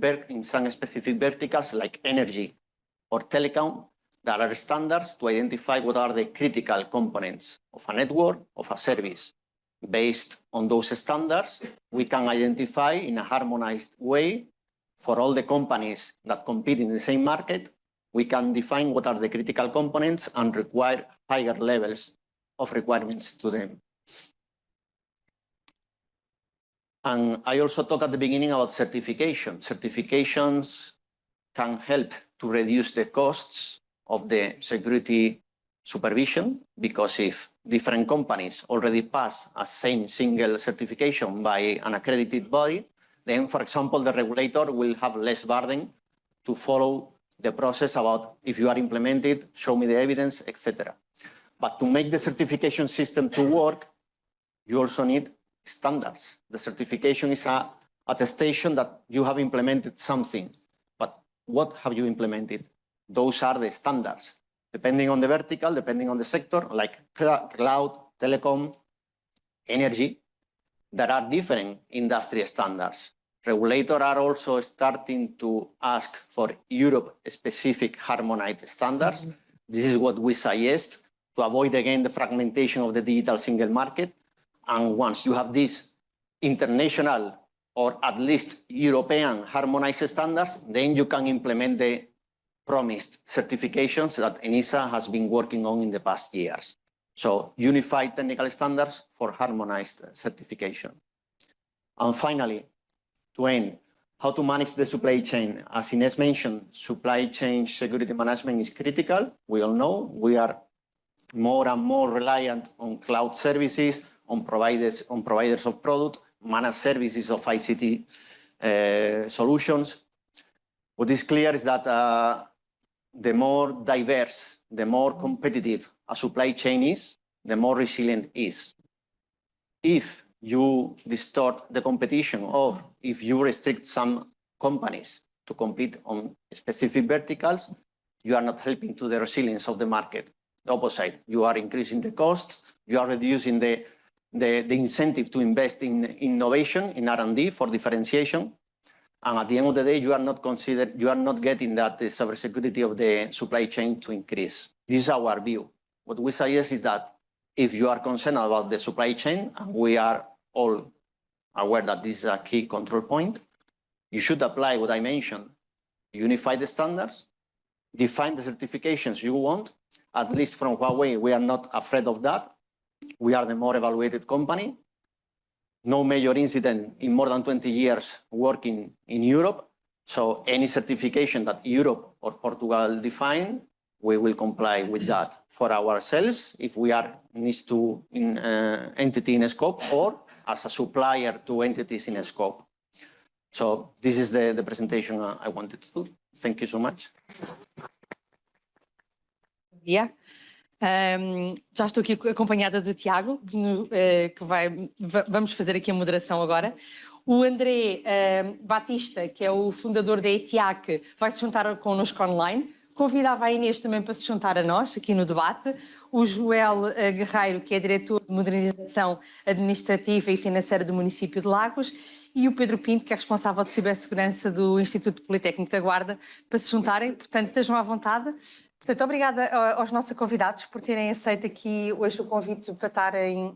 verticals like energy or telecom. There are standards to identify what are the critical components of a network, of a service. Based on those standards, we can identify in a harmonized way for all the companies that compete in the same market. We can define what are the critical components and require higher levels of requirements to them. And I also talked at the beginning about certification. Certifications can help to reduce the costs of the security supervision, because if different companies already pass a same single certification by an accredited body, then, for example, the regulator will have less burden to follow the process about if you are implemented, show me the evidence, etc. But to make the certification system to work, you also need standards. The certification is an attestation that you have implemented something. But what have you implemented? Those are the standards. Depending on the vertical, depending on the sector, like cloud, telecom, energy, there are different industry standards. Regulators are also starting to ask for Europe-specific harmonized standards. This is what we suggest to avoid, again, the fragmentation of the digital single market. And once you have these international or at least European harmonized standards, then you can implement the promised certifications that ENISA has been working on in the past years. So unified technical standards for harmonized certification. And finally, to end. How to manage the supply chain? As Ines mentioned, supply chain security management is critical. We all know we are more and more reliant on cloud services, on providers of product, managed services of ICT solutions. What is clear is that the more diverse, the more competitive a supply chain is, the more resilient it is. If you distort the competition or if you restrict some companies to compete on specific verticals, you are not helping to the resilience of the market. The opposite, you are increasing the costs, you are reducing the incentive to invest in innovation, in R&D for differentiation. And at the end of the day, you are not getting that the cybersecurity of the supply chain to increase. This is our view. What we suggest is that if you are concerned about the supply chain, and we are all aware that this is a key control point, you should apply what I mentioned, unify the standards, define the certifications you want. At least from Huawei, we are not afraid of that. We are the more evaluated company. No major incident in more than 20 years working in Europe. So any certification that Europe or Portugal define, we will comply with that for ourselves if we are needs to entity in a scope or as a supplier to entities in a scope. So this is the presentation I wanted to do. Thank you so much. Dia. Já estou aqui acompanhada de Tiago, vamos fazer aqui a moderação agora. O André Batista, que é o fundador da ETIAC, vai se juntar connosco online. Convidava a Inês também para se juntar a nós, aqui no debate. O Joel Guerreiro, que é diretor de modernização administrativa e financeira do município de Lagos. E o Pedro Pinto, que é responsável de cibersegurança do Instituto Politécnico da Guarda, para se juntarem. Portanto, estejam à vontade. Portanto, obrigada aos nossos convidados por terem aceito aqui hoje o convite para estarem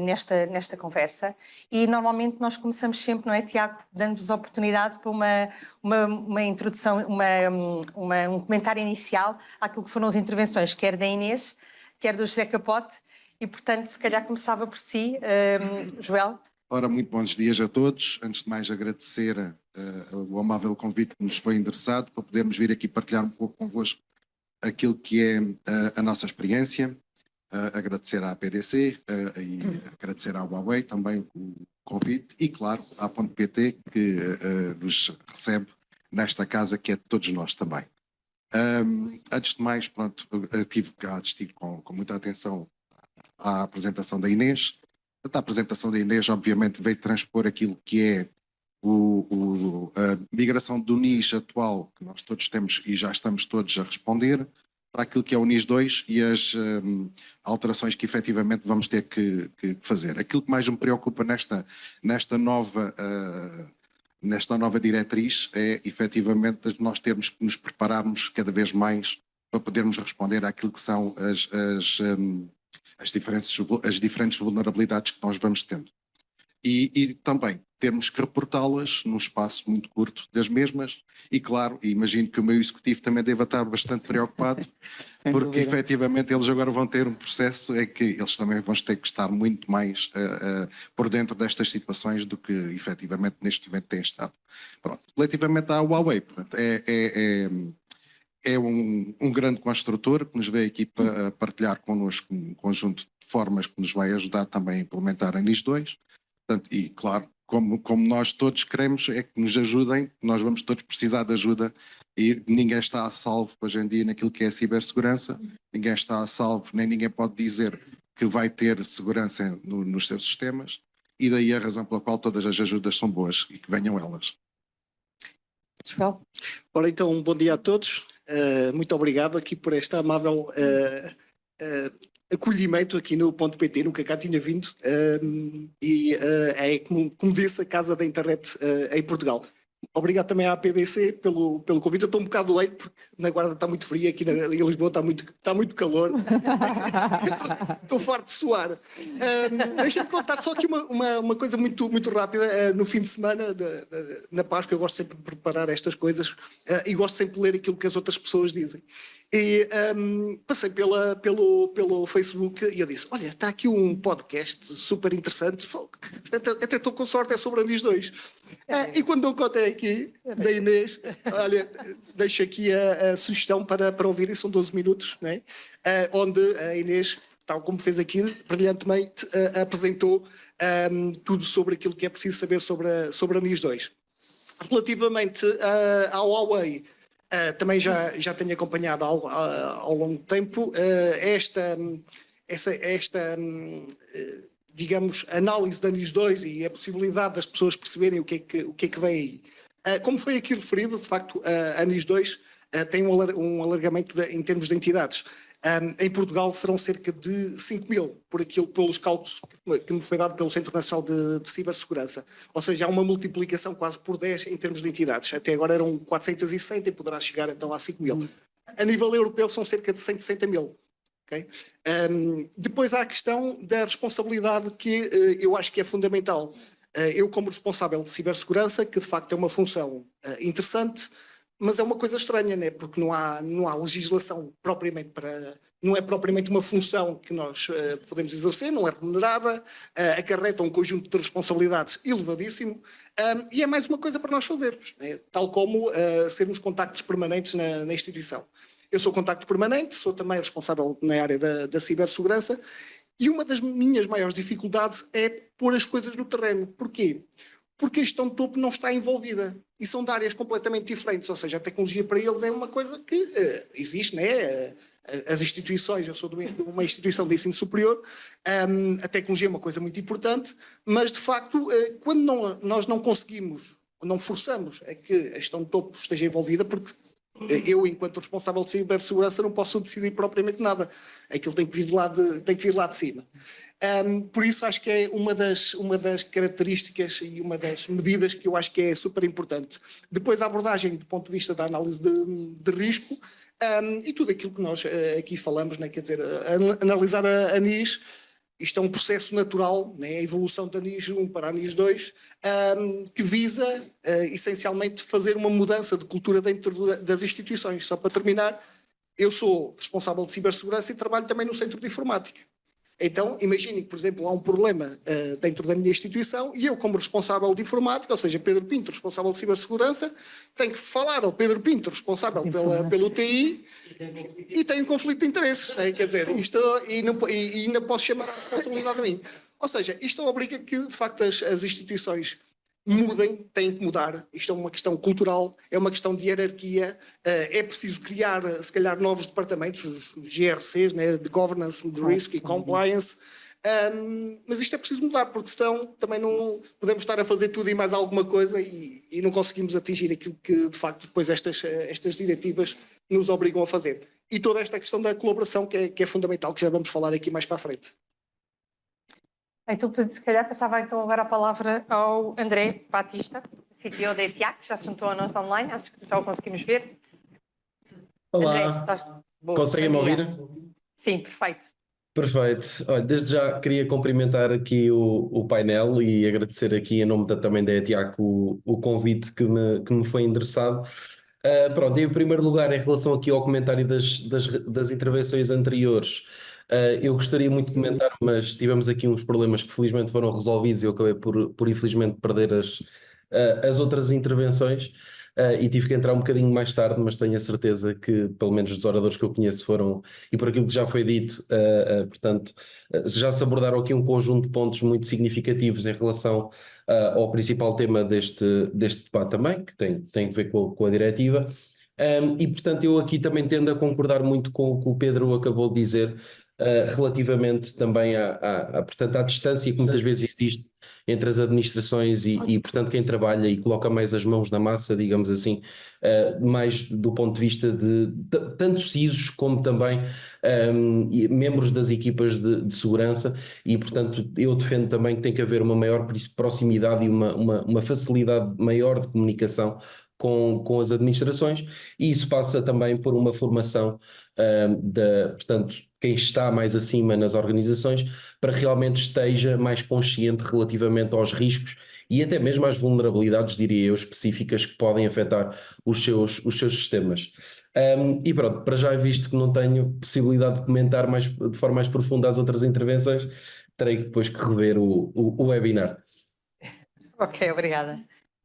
nesta conversa. E normalmente nós começamos sempre, não é, Tiago, dando-vos a oportunidade para uma introdução, um comentário inicial àquilo que foram as intervenções, quer da Inês, quer do José Capote. E, portanto, se calhar começava por si, Joel. Ora, muito bons dias a todos. Antes de mais, agradecer o amável convite que nos foi endereçado para podermos vir aqui partilhar um pouco convosco aquilo que é a nossa experiência, agradecer à PDC e agradecer à Huawei também o convite e, claro, à Ponto.pt que nos recebe nesta casa que é de todos nós também. Antes de mais, pronto, tive que assistir com muita atenção à apresentação da Inês. A apresentação da Inês, obviamente, veio transpor aquilo que é a migração do NIS atual, que nós todos temos e já estamos todos a responder, para aquilo que é o NIS 2 e as alterações que efetivamente vamos ter que fazer. Aquilo que mais me preocupa nesta nova diretriz é efetivamente nós termos que nos prepararmos cada vez mais para podermos responder àquilo que são as diferentes vulnerabilidades que nós vamos tendo. E também termos que reportá-las num espaço muito curto das mesmas e, claro, imagino que o meu executivo também deva estar bastante preocupado porque efetivamente eles agora vão ter um processo em que eles também vão ter que estar muito mais por dentro destas situações do que efetivamente neste momento têm estado. Pronto. Relativamente à Huawei, portanto, é um grande construtor que nos veio aqui para partilhar connosco um conjunto de formas que nos vai ajudar também a implementar a NIS 2. Portanto, e claro, como nós todos queremos é que nos ajudem, nós vamos todos precisar de ajuda e ninguém está a salvo hoje em dia naquilo que é a cibersegurança, ninguém está a salvo, nem ninguém pode dizer que vai ter segurança nos seus sistemas e daí a razão pela qual todas as ajudas são boas e que venham elas. Joel. Ora então, bom dia a todos, muito obrigado aqui por esta amável acolhimento aqui no Ponto.pt, nunca cá tinha vindo e é como disse a casa da internet em Portugal. Obrigado também à PDC pelo convite. Eu estou um bocado leite porque na Guarda está muito frio, aqui em Lisboa está muito calor. Estou farto de suar. Deixa-me contar só aqui uma coisa muito rápida. No fim de semana, na Páscoa, eu gosto sempre de preparar estas coisas e gosto sempre de ler aquilo que as outras pessoas dizem. E passei pelo Facebook e eu disse, olha, está aqui um podcast super interessante, até estou com sorte, é sobre a NIS 2. E quando eu contei aqui da Inês, olha, deixo aqui a sugestão para ouvir, são 12 minutos, né? Onde a Inês, tal como fez aqui, brilhantemente apresentou tudo sobre aquilo que é preciso saber sobre a NIS 2. Relativamente ao Huawei, também já tenho acompanhado ao longo do tempo digamos, análise da NIS 2 e a possibilidade das pessoas perceberem o que é que vem aí. Como foi aqui referido, de facto, a NIS 2 tem um alargamento em termos de entidades. Em Portugal serão cerca de 5.000, pelos cálculos que me foi dado pelo Centro Nacional de Cibersegurança. Ou seja, há uma multiplicação quase por 10 em termos de entidades. Até agora eram 460 e poderá chegar então a 5.000. A nível europeu são cerca de 160.000. Okay? Depois há a questão da responsabilidade que eu acho que é fundamental. Eu, como responsável de cibersegurança, que de facto é uma função interessante, mas é uma coisa estranha, né? Porque não há legislação propriamente não é propriamente uma função que nós podemos exercer, não é remunerada, acarreta um conjunto de responsabilidades elevadíssimo, e é mais uma coisa para nós fazermos, né? Tal como sermos contactos permanentes na instituição. Eu sou contacto permanente, sou também responsável na área da cibersegurança, e uma das minhas maiores dificuldades é pôr as coisas no terreno. Porquê? Porque a gestão de topo não está envolvida. E são de áreas completamente diferentes. Ou seja, a tecnologia para eles é uma coisa que existe, né? As instituições, eu sou de uma instituição de ensino superior, a tecnologia é uma coisa muito importante, mas de facto, quando nós não conseguimos, não forçamos a que a gestão de topo esteja envolvida, porque eu, enquanto responsável de cibersegurança, não posso decidir propriamente nada. Aquilo tem que vir lá de cima. Por isso acho que é uma das características e uma das medidas que eu acho que é super importante. Depois a abordagem do ponto de vista da análise de risco e tudo aquilo que nós aqui falamos, né? Quer dizer, analisar a NIS, isto é um processo natural, né? A evolução da NIS 1 para a NIS 2, que visa essencialmente fazer uma mudança de cultura dentro das instituições. Só para terminar, eu sou responsável de cibersegurança e trabalho também no centro de informática. Então, imaginem que, por exemplo, há um problema dentro da minha instituição e eu, como responsável de informática, ou seja, Pedro Pinto, responsável de cibersegurança, tenho que falar ao Pedro Pinto, responsável pelo TI, e tenho um conflito de interesses. Né? Quer dizer, e ainda posso chamar a responsabilidade a mim. Ou seja, isto obriga que, de facto, as instituições mudem, têm que mudar. Isto é uma questão cultural, é uma questão de hierarquia. É preciso criar, se calhar, novos departamentos, os GRCs, né, de Governance, de Risk e Compliance. Mas isto é preciso mudar, porque senão também não podemos estar a fazer tudo e mais alguma coisa e não conseguimos atingir aquilo que, de facto, depois estas diretivas nos obrigam a fazer. E toda esta questão da colaboração que é fundamental, que já vamos falar aqui mais para a frente. Então, se calhar passava então agora a palavra ao André Batista, CTO da ETIAC, que já se juntou a nós online, acho que já o conseguimos ver. Olá, conseguem-me ouvir? Sim, perfeito. Perfeito. Olha, desde já queria cumprimentar aqui o painel e agradecer aqui em nome também da ETIAC o convite que me foi endereçado. Pronto, em primeiro lugar, em relação aqui ao comentário das intervenções anteriores, eu gostaria muito de comentar, mas tivemos aqui uns problemas que felizmente foram resolvidos e eu acabei por infelizmente perder as outras intervenções e tive que entrar um bocadinho mais tarde, mas tenho a certeza que pelo menos os oradores que eu conheço foram, e por aquilo que já foi dito, portanto, já se abordaram aqui um conjunto de pontos muito significativos em relação ao principal tema deste debate também, que tem a ver com a diretiva. E portanto eu aqui também tendo a concordar muito com o que o Pedro acabou de dizer, relativamente também portanto, à distância que muitas vezes existe entre as administrações e portanto quem trabalha e coloca mais as mãos na massa, digamos assim, mais do ponto de vista de tanto CISOs como também membros das equipas de segurança e portanto eu defendo também que tem que haver uma maior proximidade e uma facilidade maior de comunicação com as administrações e isso passa também por uma formação portanto, quem está mais acima nas organizações para realmente esteja mais consciente relativamente aos riscos e até mesmo às vulnerabilidades, diria eu, específicas que podem afetar os seus sistemas. E pronto, para já visto que não tenho possibilidade de comentar de forma mais profunda as outras intervenções, terei depois que rever o webinar. Ok, obrigada.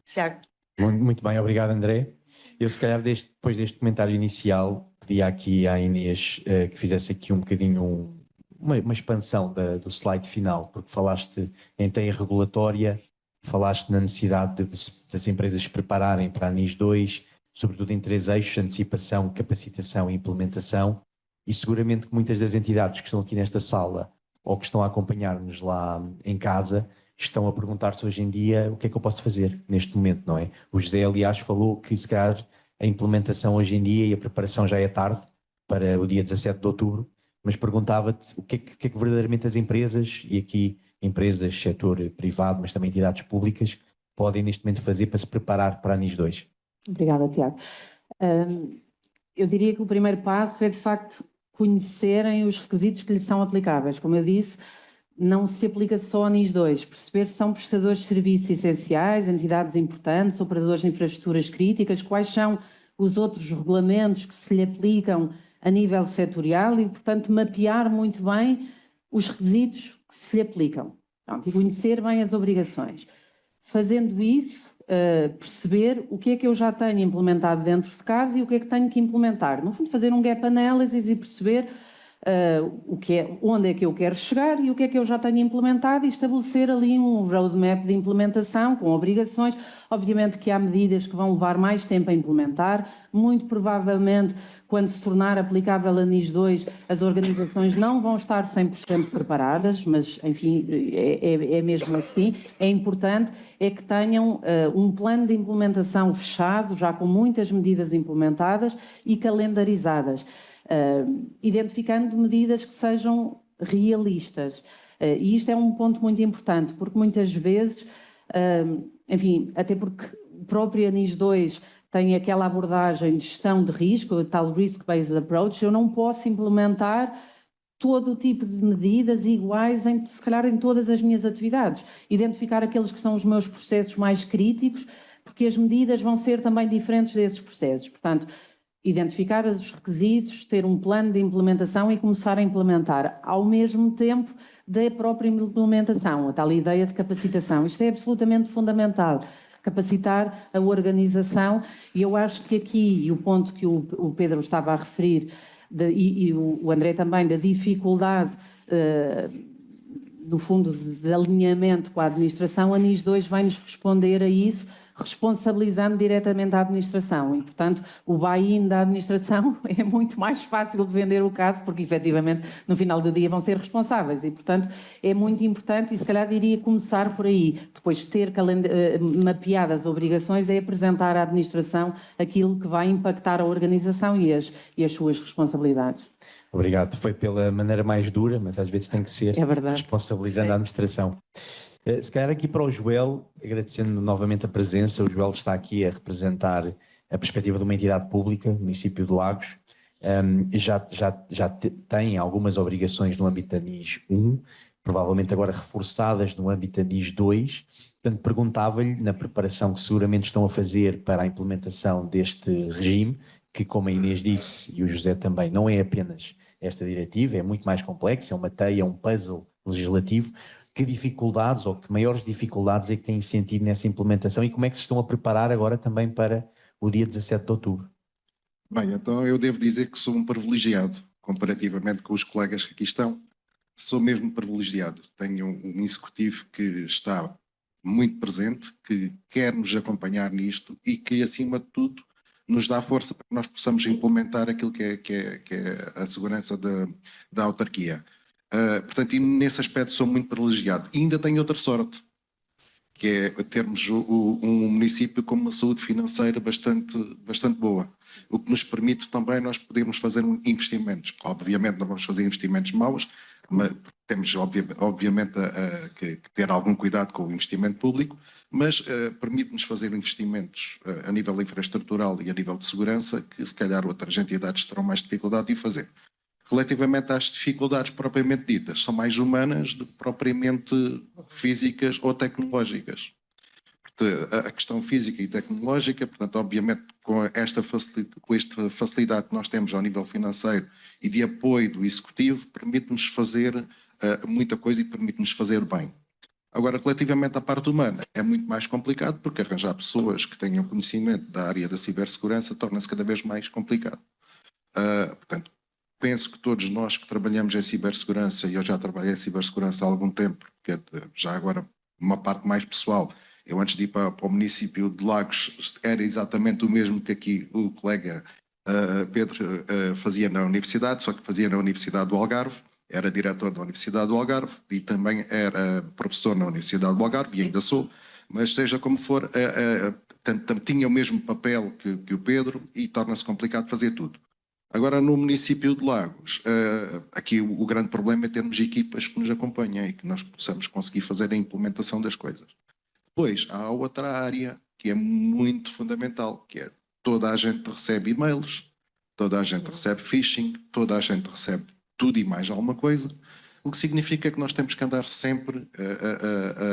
Tiago. Muito bem, obrigado, André. Eu, se calhar, depois deste comentário inicial, pedia aqui à Inês que fizesse aqui um bocadinho uma expansão do slide final, porque falaste em teia regulatória, falaste na necessidade das empresas se prepararem para a NIS 2, sobretudo em 3 eixos: antecipação, capacitação e implementação, e seguramente que muitas das entidades que estão aqui nesta sala ou que estão a acompanhar-nos lá em casa estão a perguntar-se hoje em dia o que é que eu posso fazer neste momento, não é? O José, aliás, falou que se calhar a implementação hoje em dia e a preparação já é tarde para o dia 17 de outubro, mas perguntava-te o que é que verdadeiramente as empresas, e aqui empresas, setor privado, mas também entidades públicas, podem neste momento fazer para se preparar para a NIS 2. Obrigada, Tiago. Eu diria que o primeiro passo é, de facto, conhecerem os requisitos que lhes são aplicáveis. Como eu disse, não se aplica só a NIS 2, perceber se são prestadores de serviços essenciais, entidades importantes, operadores de infraestruturas críticas, quais são os outros regulamentos que se lhe aplicam a nível setorial e, portanto, mapear muito bem os requisitos que se lhe aplicam. Pronto, e conhecer bem as obrigações. Fazendo isso, perceber o que é que eu já tenho implementado dentro de casa e o que é que tenho que implementar. No fundo, fazer um gap analysis e perceber onde é que eu quero chegar e o que é que eu já tenho implementado, e estabelecer ali um roadmap de implementação com obrigações. Obviamente que há medidas que vão levar mais tempo a implementar, muito provavelmente quando se tornar aplicável a NIS 2 as organizações não vão estar 100% preparadas, mas enfim, é mesmo assim. É importante que tenham um plano de implementação fechado, já com muitas medidas implementadas e calendarizadas. Identificando medidas que sejam realistas. E isto é um ponto muito importante, porque muitas vezes, enfim, até porque a própria NIS 2 tem aquela abordagem de gestão de risco, o tal risk-based approach, eu não posso implementar todo o tipo de medidas iguais, se calhar, em todas as minhas atividades. Identificar aqueles que são os meus processos mais críticos, porque as medidas vão ser também diferentes desses processos. Portanto, identificar os requisitos, ter um plano de implementação e começar a implementar ao mesmo tempo da própria implementação, a tal ideia de capacitação. Isto é absolutamente fundamental, capacitar a organização, e eu acho que aqui, e o ponto que o Pedro estava a referir, e o André também, da dificuldade, no fundo, de alinhamento com a administração, a NIS 2 vai-nos responder a isso, responsabilizando diretamente a administração, e, portanto, o buy-in da administração é muito mais fácil de vender o caso, porque, efetivamente, no final do dia vão ser responsáveis, e, portanto, é muito importante, e se calhar diria começar por aí, depois de ter mapeado as obrigações, é apresentar à administração aquilo que vai impactar a organização e as suas responsabilidades. Obrigado. Foi pela maneira mais dura, mas às vezes tem que ser, responsabilizando a administração. Se calhar aqui para o Joel, agradecendo novamente a presença, o Joel está aqui a representar a perspectiva de uma entidade pública, o município de Lagos, já tem algumas obrigações no âmbito da NIS 1, provavelmente agora reforçadas no âmbito da NIS 2, portanto perguntava-lhe, na preparação que seguramente estão a fazer para a implementação deste regime, que, como a Inês disse e o José também, não é apenas esta diretiva, é muito mais complexo, é uma teia, um puzzle legislativo. Que dificuldades ou que maiores dificuldades é que têm sentido nessa implementação e como é que se estão a preparar agora também para o dia 17 de outubro? Bem, então eu devo dizer que sou um privilegiado, comparativamente com os colegas que aqui estão. Sou mesmo privilegiado. Tenho um executivo que está muito presente, que quer nos acompanhar nisto e que, acima de tudo, nos dá força para que nós possamos implementar aquilo que é a segurança da autarquia. Portanto, e nesse aspecto sou muito privilegiado. E ainda tenho outra sorte, que é termos um município com uma saúde financeira bastante boa, o que nos permite também nós podermos fazer investimentos. Obviamente não vamos fazer investimentos maus, mas temos obviamente que ter algum cuidado com o investimento público, mas permite-nos fazer investimentos a nível infraestrutural e a nível de segurança que se calhar outras entidades terão mais dificuldade de fazer. Relativamente às dificuldades propriamente ditas, são mais humanas do que propriamente físicas ou tecnológicas. A questão física e tecnológica, portanto, obviamente, com esta facilidade que nós temos ao nível financeiro e de apoio do Executivo, permite-nos fazer muita coisa e permite-nos fazer bem. Agora, relativamente à parte humana, é muito mais complicado porque arranjar pessoas que tenham conhecimento da área da cibersegurança torna-se cada vez mais complicado. Portanto, penso que todos nós que trabalhamos em cibersegurança, e eu já trabalhei em cibersegurança há algum tempo, que é já agora uma parte mais pessoal, eu antes de ir para o município de Lagos era exatamente o mesmo que aqui o colega Pedro fazia na universidade, só que fazia na Universidade do Algarve, era diretor da Universidade do Algarve e também era professor na Universidade do Algarve, e ainda sou, mas seja como for, tinha o mesmo papel que o Pedro e torna-se complicado fazer tudo. Agora, no município de Lagos, aqui o grande problema é termos equipas que nos acompanhem e que nós possamos conseguir fazer a implementação das coisas. Depois, há outra área que é muito fundamental, que é toda a gente recebe e-mails, toda a gente recebe phishing, toda a gente recebe tudo e mais alguma coisa, o que significa que nós temos que andar sempre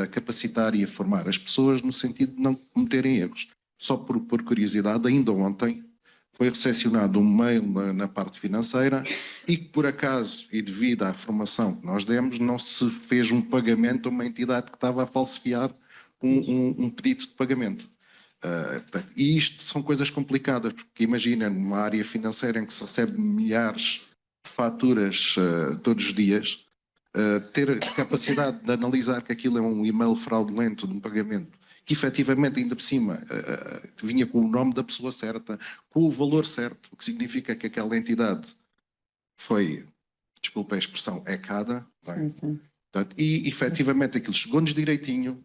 a capacitar e a formar as pessoas no sentido de não cometerem erros. Só por curiosidade, ainda ontem foi recepcionado um mail na parte financeira e que por acaso, e devido à formação que nós demos, não se fez um pagamento a uma entidade que estava a falsificar um pedido de pagamento. E isto são coisas complicadas, porque imagina numa área financeira em que se recebe milhares de faturas todos os dias, ter a capacidade de analisar que aquilo é um e-mail fraudulento de um pagamento, que efetivamente ainda por cima vinha com o nome da pessoa certa, com o valor certo, o que significa que aquela entidade foi, desculpa a expressão, hackeada, portanto, e efetivamente aquilo chegou-nos direitinho,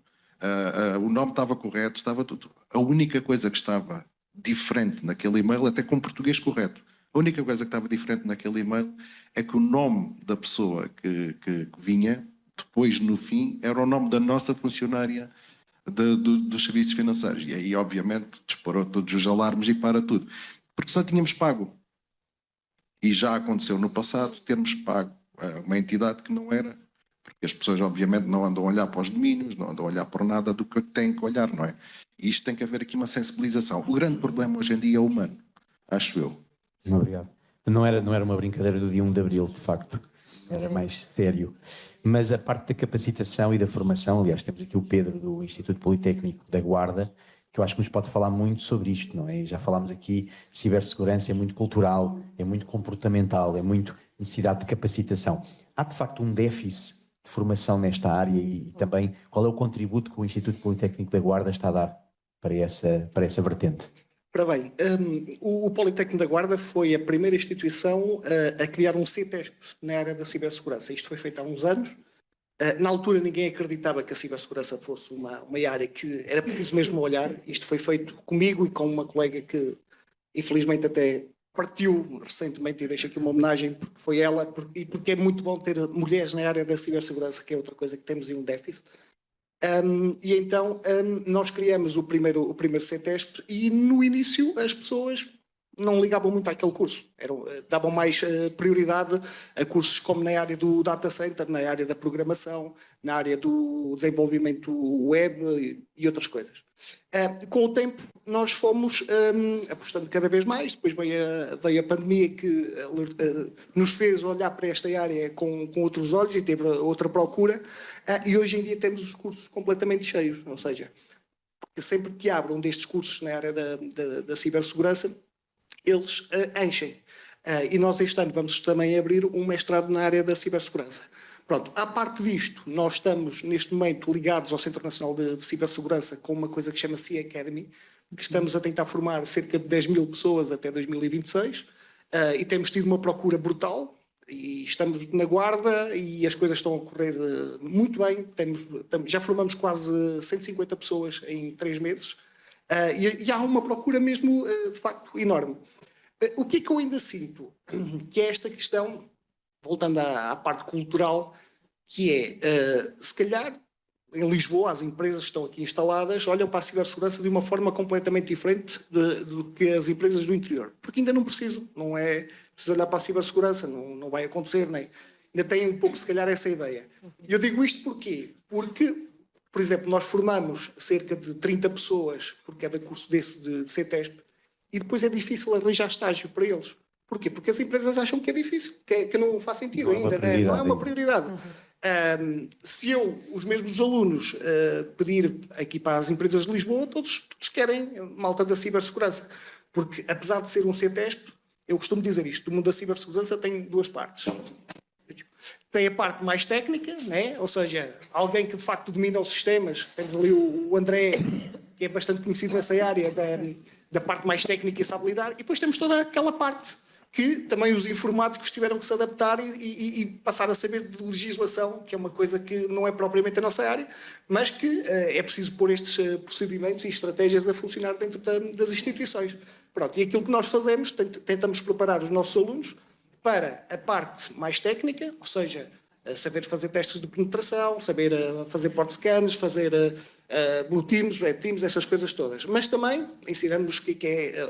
o nome estava correto, estava tudo. A única coisa que estava diferente naquele e-mail, até com português correto, a única coisa que estava diferente naquele e-mail é que o nome da pessoa que vinha, depois no fim, era o nome da nossa funcionária dos serviços financeiros. E aí, obviamente, disparou todos os alarmes e para tudo. Porque só tínhamos pago. E já aconteceu no passado termos pago a uma entidade que não era. Porque as pessoas, obviamente, não andam a olhar para os domínios, não andam a olhar para nada do que têm que olhar, não é? E isto tem que haver aqui uma sensibilização. O grande problema hoje em dia é humano, acho eu. Obrigado. Não era uma brincadeira do dia 1 de Abril, de facto. Era mais sério. Mas a parte da capacitação e da formação, aliás, temos aqui o Pedro do Instituto Politécnico da Guarda, que eu acho que nos pode falar muito sobre isto, não é? Já falámos aqui, cibersegurança é muito cultural, é muito comportamental, é muito necessidade de capacitação. Há, de facto, um déficit de formação nesta área e também qual é o contributo que o Instituto Politécnico da Guarda está a dar para essa vertente? Ora bem, o Politécnico da Guarda foi a primeira instituição a criar um CTESP na área da cibersegurança. Isto foi feito há uns anos. Na altura ninguém acreditava que a cibersegurança fosse uma área que era preciso mesmo olhar. Isto foi feito comigo e com uma colega que infelizmente até partiu recentemente, e deixo aqui uma homenagem porque foi ela, e porque é muito bom ter mulheres na área da cibersegurança, que é outra coisa que temos um déficit. E então nós criamos o primeiro CTESP e no início as pessoas não ligavam muito àquele curso, davam mais prioridade a cursos como na área do data center, na área da programação, na área do desenvolvimento web e outras coisas. Com o tempo nós fomos apostando cada vez mais, depois veio a pandemia que nos fez olhar para esta área com outros olhos e teve outra procura, e hoje em dia temos os cursos completamente cheios, ou seja, sempre que abram destes cursos na área da cibersegurança, eles enchem. E nós este ano vamos também abrir um mestrado na área da cibersegurança. Pronto, à parte disto, nós estamos neste momento ligados ao Centro Nacional de Cibersegurança com uma coisa que chama-se Academy, que estamos a tentar formar cerca de 10 mil pessoas até 2026 e temos tido uma procura brutal e estamos na Guarda e as coisas estão a correr muito bem. Já formamos quase 150 pessoas em 3 meses e há uma procura mesmo de facto enorme. O que é que eu ainda sinto? Que é esta questão, voltando à parte cultural, que é, se calhar, em Lisboa, as empresas que estão aqui instaladas olham para a cibersegurança de uma forma completamente diferente do que as empresas do interior. Porque ainda não precisam, não é preciso olhar para a cibersegurança, não vai acontecer, nem. Ainda têm um pouco, se calhar, essa ideia. E eu digo isto porquê? Porque, por exemplo, nós formamos cerca de 30 pessoas por cada curso desse de CTESP, e depois é difícil arranjar estágio para eles. Porquê? Porque as empresas acham que é difícil, que não faz sentido Não é uma ainda, né? Não é uma prioridade prioridade. Se eu, os mesmos alunos, pedir aqui para as empresas de Lisboa, todos querem malta da cibersegurança. Porque, apesar de ser um CTESP, eu costumo dizer isto, o mundo da cibersegurança tem duas partes. Tem a parte mais técnica, né? Ou seja, alguém que de facto domina os sistemas. Temos ali o André, que é bastante conhecido nessa área da parte mais técnica e sabe lidar. E depois temos toda aquela parte que também os informáticos tiveram que se adaptar e passar a saber de legislação, que é uma coisa que não é propriamente a nossa área, mas que é preciso pôr estes procedimentos e estratégias a funcionar dentro das instituições. Pronto, e aquilo que nós fazemos, tentamos preparar os nossos alunos para a parte mais técnica, ou seja, saber fazer testes de penetração, saber fazer port scans, fazer blue teams, red teams, essas coisas todas. Mas também ensinamos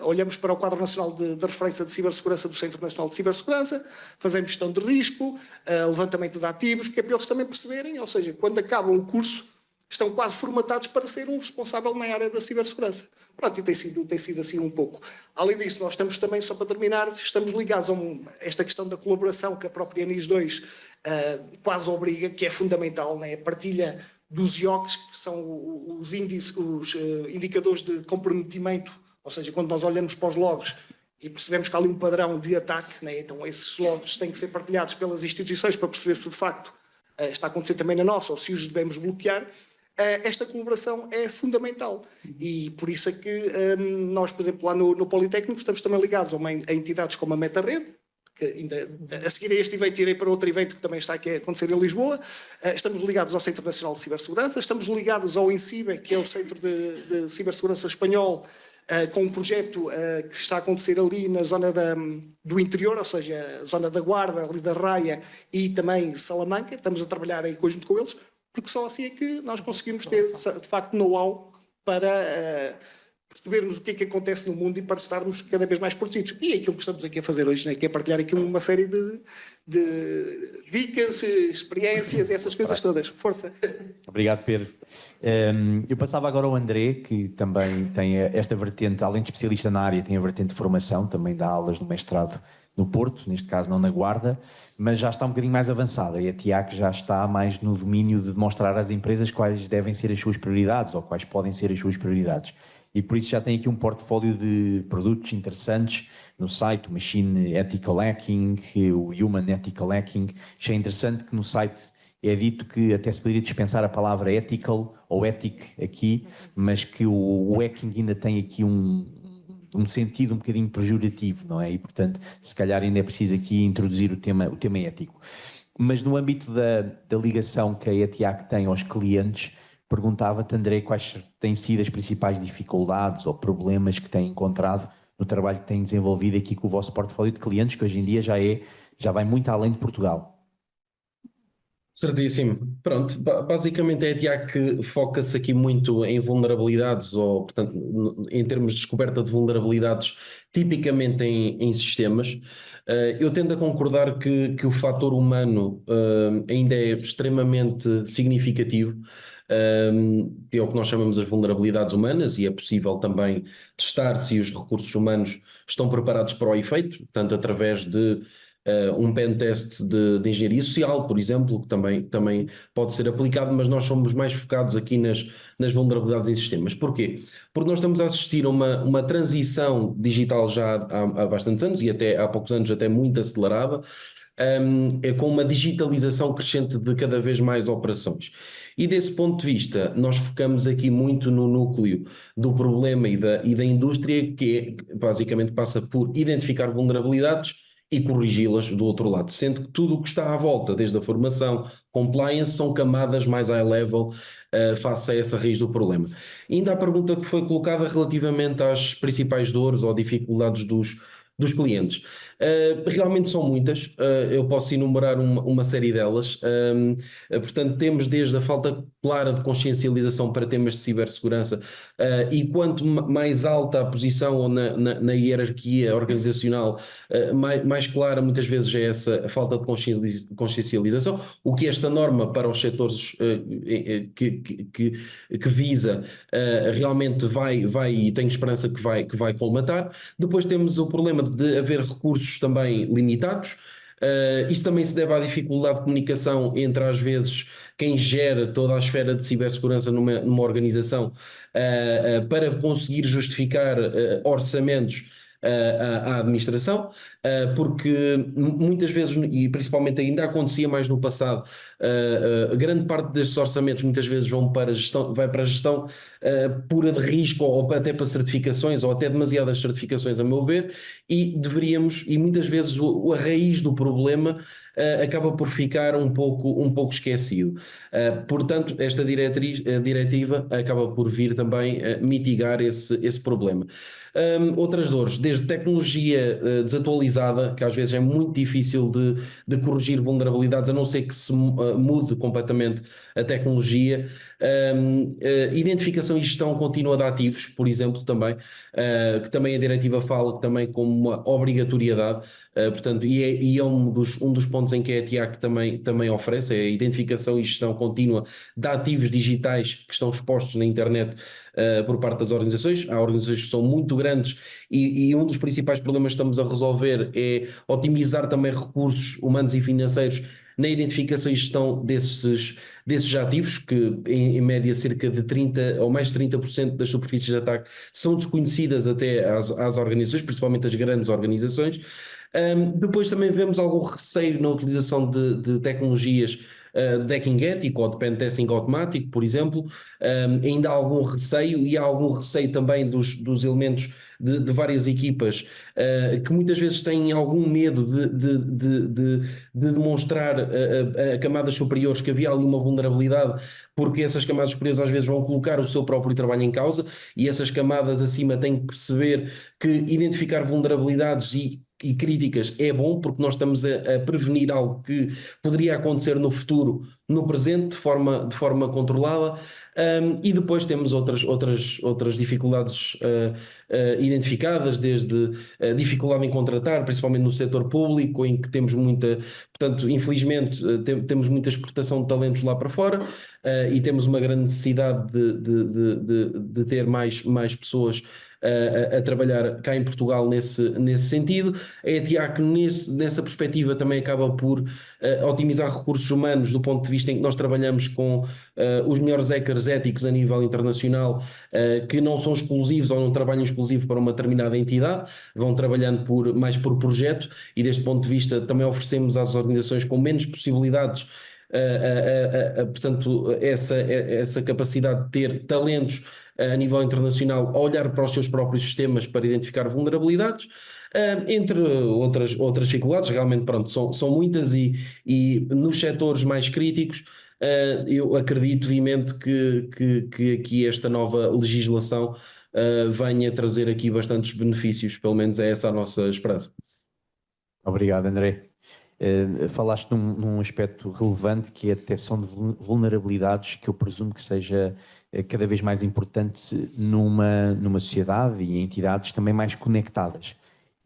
olhamos para o quadro nacional de referência de cibersegurança do Centro Nacional de Cibersegurança, fazemos gestão de risco, levantamento de ativos, que é para eles também perceberem, ou seja, quando acabam o curso, estão quase formatados para ser um responsável na área da cibersegurança. Pronto, e tem sido assim um pouco. Além disso, nós estamos também, só para terminar, estamos ligados a esta questão da colaboração que a própria NIS 2 quase obriga, que é fundamental, né? A partilha dos IOCs, que são os indicadores de comprometimento, ou seja, quando nós olhamos para os logs e percebemos que há ali um padrão de ataque, né? Então esses logs têm que ser partilhados pelas instituições para perceber se de facto está a acontecer também na nossa ou se os devemos bloquear. Esta colaboração é fundamental e por isso é que nós, por exemplo, lá no Politécnico estamos também ligados a entidades como a MetaRede, que ainda a seguir a este evento irei para outro evento que também está aqui a acontecer em Lisboa. Estamos ligados ao Centro Nacional de Cibersegurança, estamos ligados ao INCIBE, que é o Centro de Cibersegurança Espanhol, com um projeto que está a acontecer ali na zona do interior, ou seja, zona da Guarda, ali da Raia e também Salamanca. Estamos a trabalhar em conjunto com eles, porque só assim é que nós conseguimos ter, de facto, know-how para percebermos o que é que acontece no mundo e para estarmos cada vez mais protegidos. E é aquilo que estamos aqui a fazer hoje, né? Que é partilhar aqui uma série de dicas, experiências, essas coisas todas. Força! Obrigado, Pedro. Eu passava agora ao André, que também tem esta vertente, além de especialista na área, tem a vertente de formação, também dá aulas no mestrado no Porto, neste caso não na Guarda, mas já está um bocadinho mais avançada e a TIAC já está mais no domínio de demonstrar às empresas quais devem ser as suas prioridades ou quais podem ser as suas prioridades. E por isso já tem aqui um portfólio de produtos interessantes no site, o Machine Ethical Hacking, o Human Ethical Hacking. Achei interessante que no site é dito que até se poderia dispensar a palavra ethical ou ethic aqui, mas que o hacking ainda tem aqui um sentido um bocadinho pejorativo, não é? E, portanto, se calhar ainda é preciso aqui introduzir o tema ético. Mas no âmbito da ligação que a ETIAC tem aos clientes, perguntava-te, André, quais têm sido as principais dificuldades ou problemas que têm encontrado no trabalho que têm desenvolvido aqui com o vosso portfólio de clientes, que hoje em dia já vai muito além de Portugal. Certíssimo. Pronto, basicamente a ETIAC foca-se aqui muito em vulnerabilidades, ou, portanto, em termos de descoberta de vulnerabilidades, tipicamente em sistemas. Eu tendo a concordar que o fator humano ainda é extremamente significativo, que é o que nós chamamos as vulnerabilidades humanas, e é possível também testar se os recursos humanos estão preparados para o efeito, tanto através de um pen test de engenharia social, por exemplo, que também pode ser aplicado, mas nós somos mais focados aqui nas vulnerabilidades em sistemas. Porquê? Porque nós estamos a assistir a uma transição digital já há bastantes anos, e até há poucos anos até muito acelerada, com uma digitalização crescente de cada vez mais operações. E desse ponto de vista, nós focamos aqui muito no núcleo do problema e da indústria, que basicamente passa por identificar vulnerabilidades e corrigi-las do outro lado, sendo que tudo o que está à volta, desde a formação, compliance, são camadas mais high level face a essa raiz do problema. E ainda a pergunta que foi colocada relativamente às principais dores ou dificuldades dos clientes. Realmente são muitas, eu posso enumerar uma série delas. Portanto, temos desde a falta clara de consciencialização para temas de cibersegurança, E quanto mais alta a posição ou na hierarquia organizacional, mais clara muitas vezes é essa a falta de consciencialização, o que esta norma para os setores que visa realmente vai e tenho esperança que vai colmatar. Depois temos o problema de haver recursos também limitados. Isso também se deve à dificuldade de comunicação entre, às vezes, quem gera toda a esfera de cibersegurança numa organização para conseguir justificar orçamentos à administração, porque muitas vezes, e principalmente ainda acontecia mais no passado, grande parte destes orçamentos muitas vezes vai para a gestão pura de risco ou até para certificações ou até demasiadas certificações, a meu ver, e muitas vezes a raiz do problema acaba por ficar um pouco esquecido. Portanto, esta diretiva acaba por vir também mitigar esse problema. Outras dores, desde tecnologia desatualizada, que às vezes é muito difícil de corrigir vulnerabilidades, a não ser que se mude completamente a tecnologia. Identificação e gestão contínua de ativos, por exemplo, também, que também a diretiva fala também como uma obrigatoriedade, portanto, e é um dos pontos em que a ETIAC também oferece, é a identificação e gestão contínua de ativos digitais que estão expostos na internet por parte das organizações. Há organizações que são muito grandes e um dos principais problemas que estamos a resolver é otimizar também recursos humanos e financeiros na identificação e gestão desses ativos, que em média cerca de 30% ou mais de 30% das superfícies de ataque são desconhecidas até às organizações, principalmente as grandes organizações. Depois também vemos algum receio na utilização de tecnologias de hacking ético ou de pentesting automático, por exemplo. Ainda há algum receio, e há algum receio também dos elementos de várias equipas que muitas vezes têm algum medo de demonstrar a camadas superiores que havia ali uma vulnerabilidade, porque essas camadas superiores às vezes vão colocar o seu próprio trabalho em causa, e essas camadas acima têm que perceber que identificar vulnerabilidades e críticas é bom, porque nós estamos a prevenir algo que poderia acontecer no futuro, no presente, de forma controlada. E depois temos outras dificuldades identificadas, desde a dificuldade em contratar, principalmente no setor público, em que temos portanto, infelizmente, temos muita exportação de talentos lá para fora, e temos uma grande necessidade de ter mais pessoas a trabalhar cá em Portugal nesse sentido. A ETIAC, nessa perspectiva, também acaba por otimizar recursos humanos, do ponto de vista em que nós trabalhamos com os melhores hackers éticos a nível internacional, que não são exclusivos ou não trabalham exclusivo para uma determinada entidade, vão trabalhando mais por projeto, e deste ponto de vista também oferecemos às organizações com menos possibilidades, portanto, essa capacidade de ter talentos a nível internacional, a olhar para os seus próprios sistemas para identificar vulnerabilidades, entre outras dificuldades. Realmente, pronto, são muitas, e nos setores mais críticos, eu acredito vivamente que aqui esta nova legislação venha trazer aqui bastantes benefícios, pelo menos é essa a nossa esperança. Obrigado, André. Falaste num aspecto relevante, que é a detecção de vulnerabilidades, que eu presumo que seja cada vez mais importante numa sociedade e entidades também mais conectadas.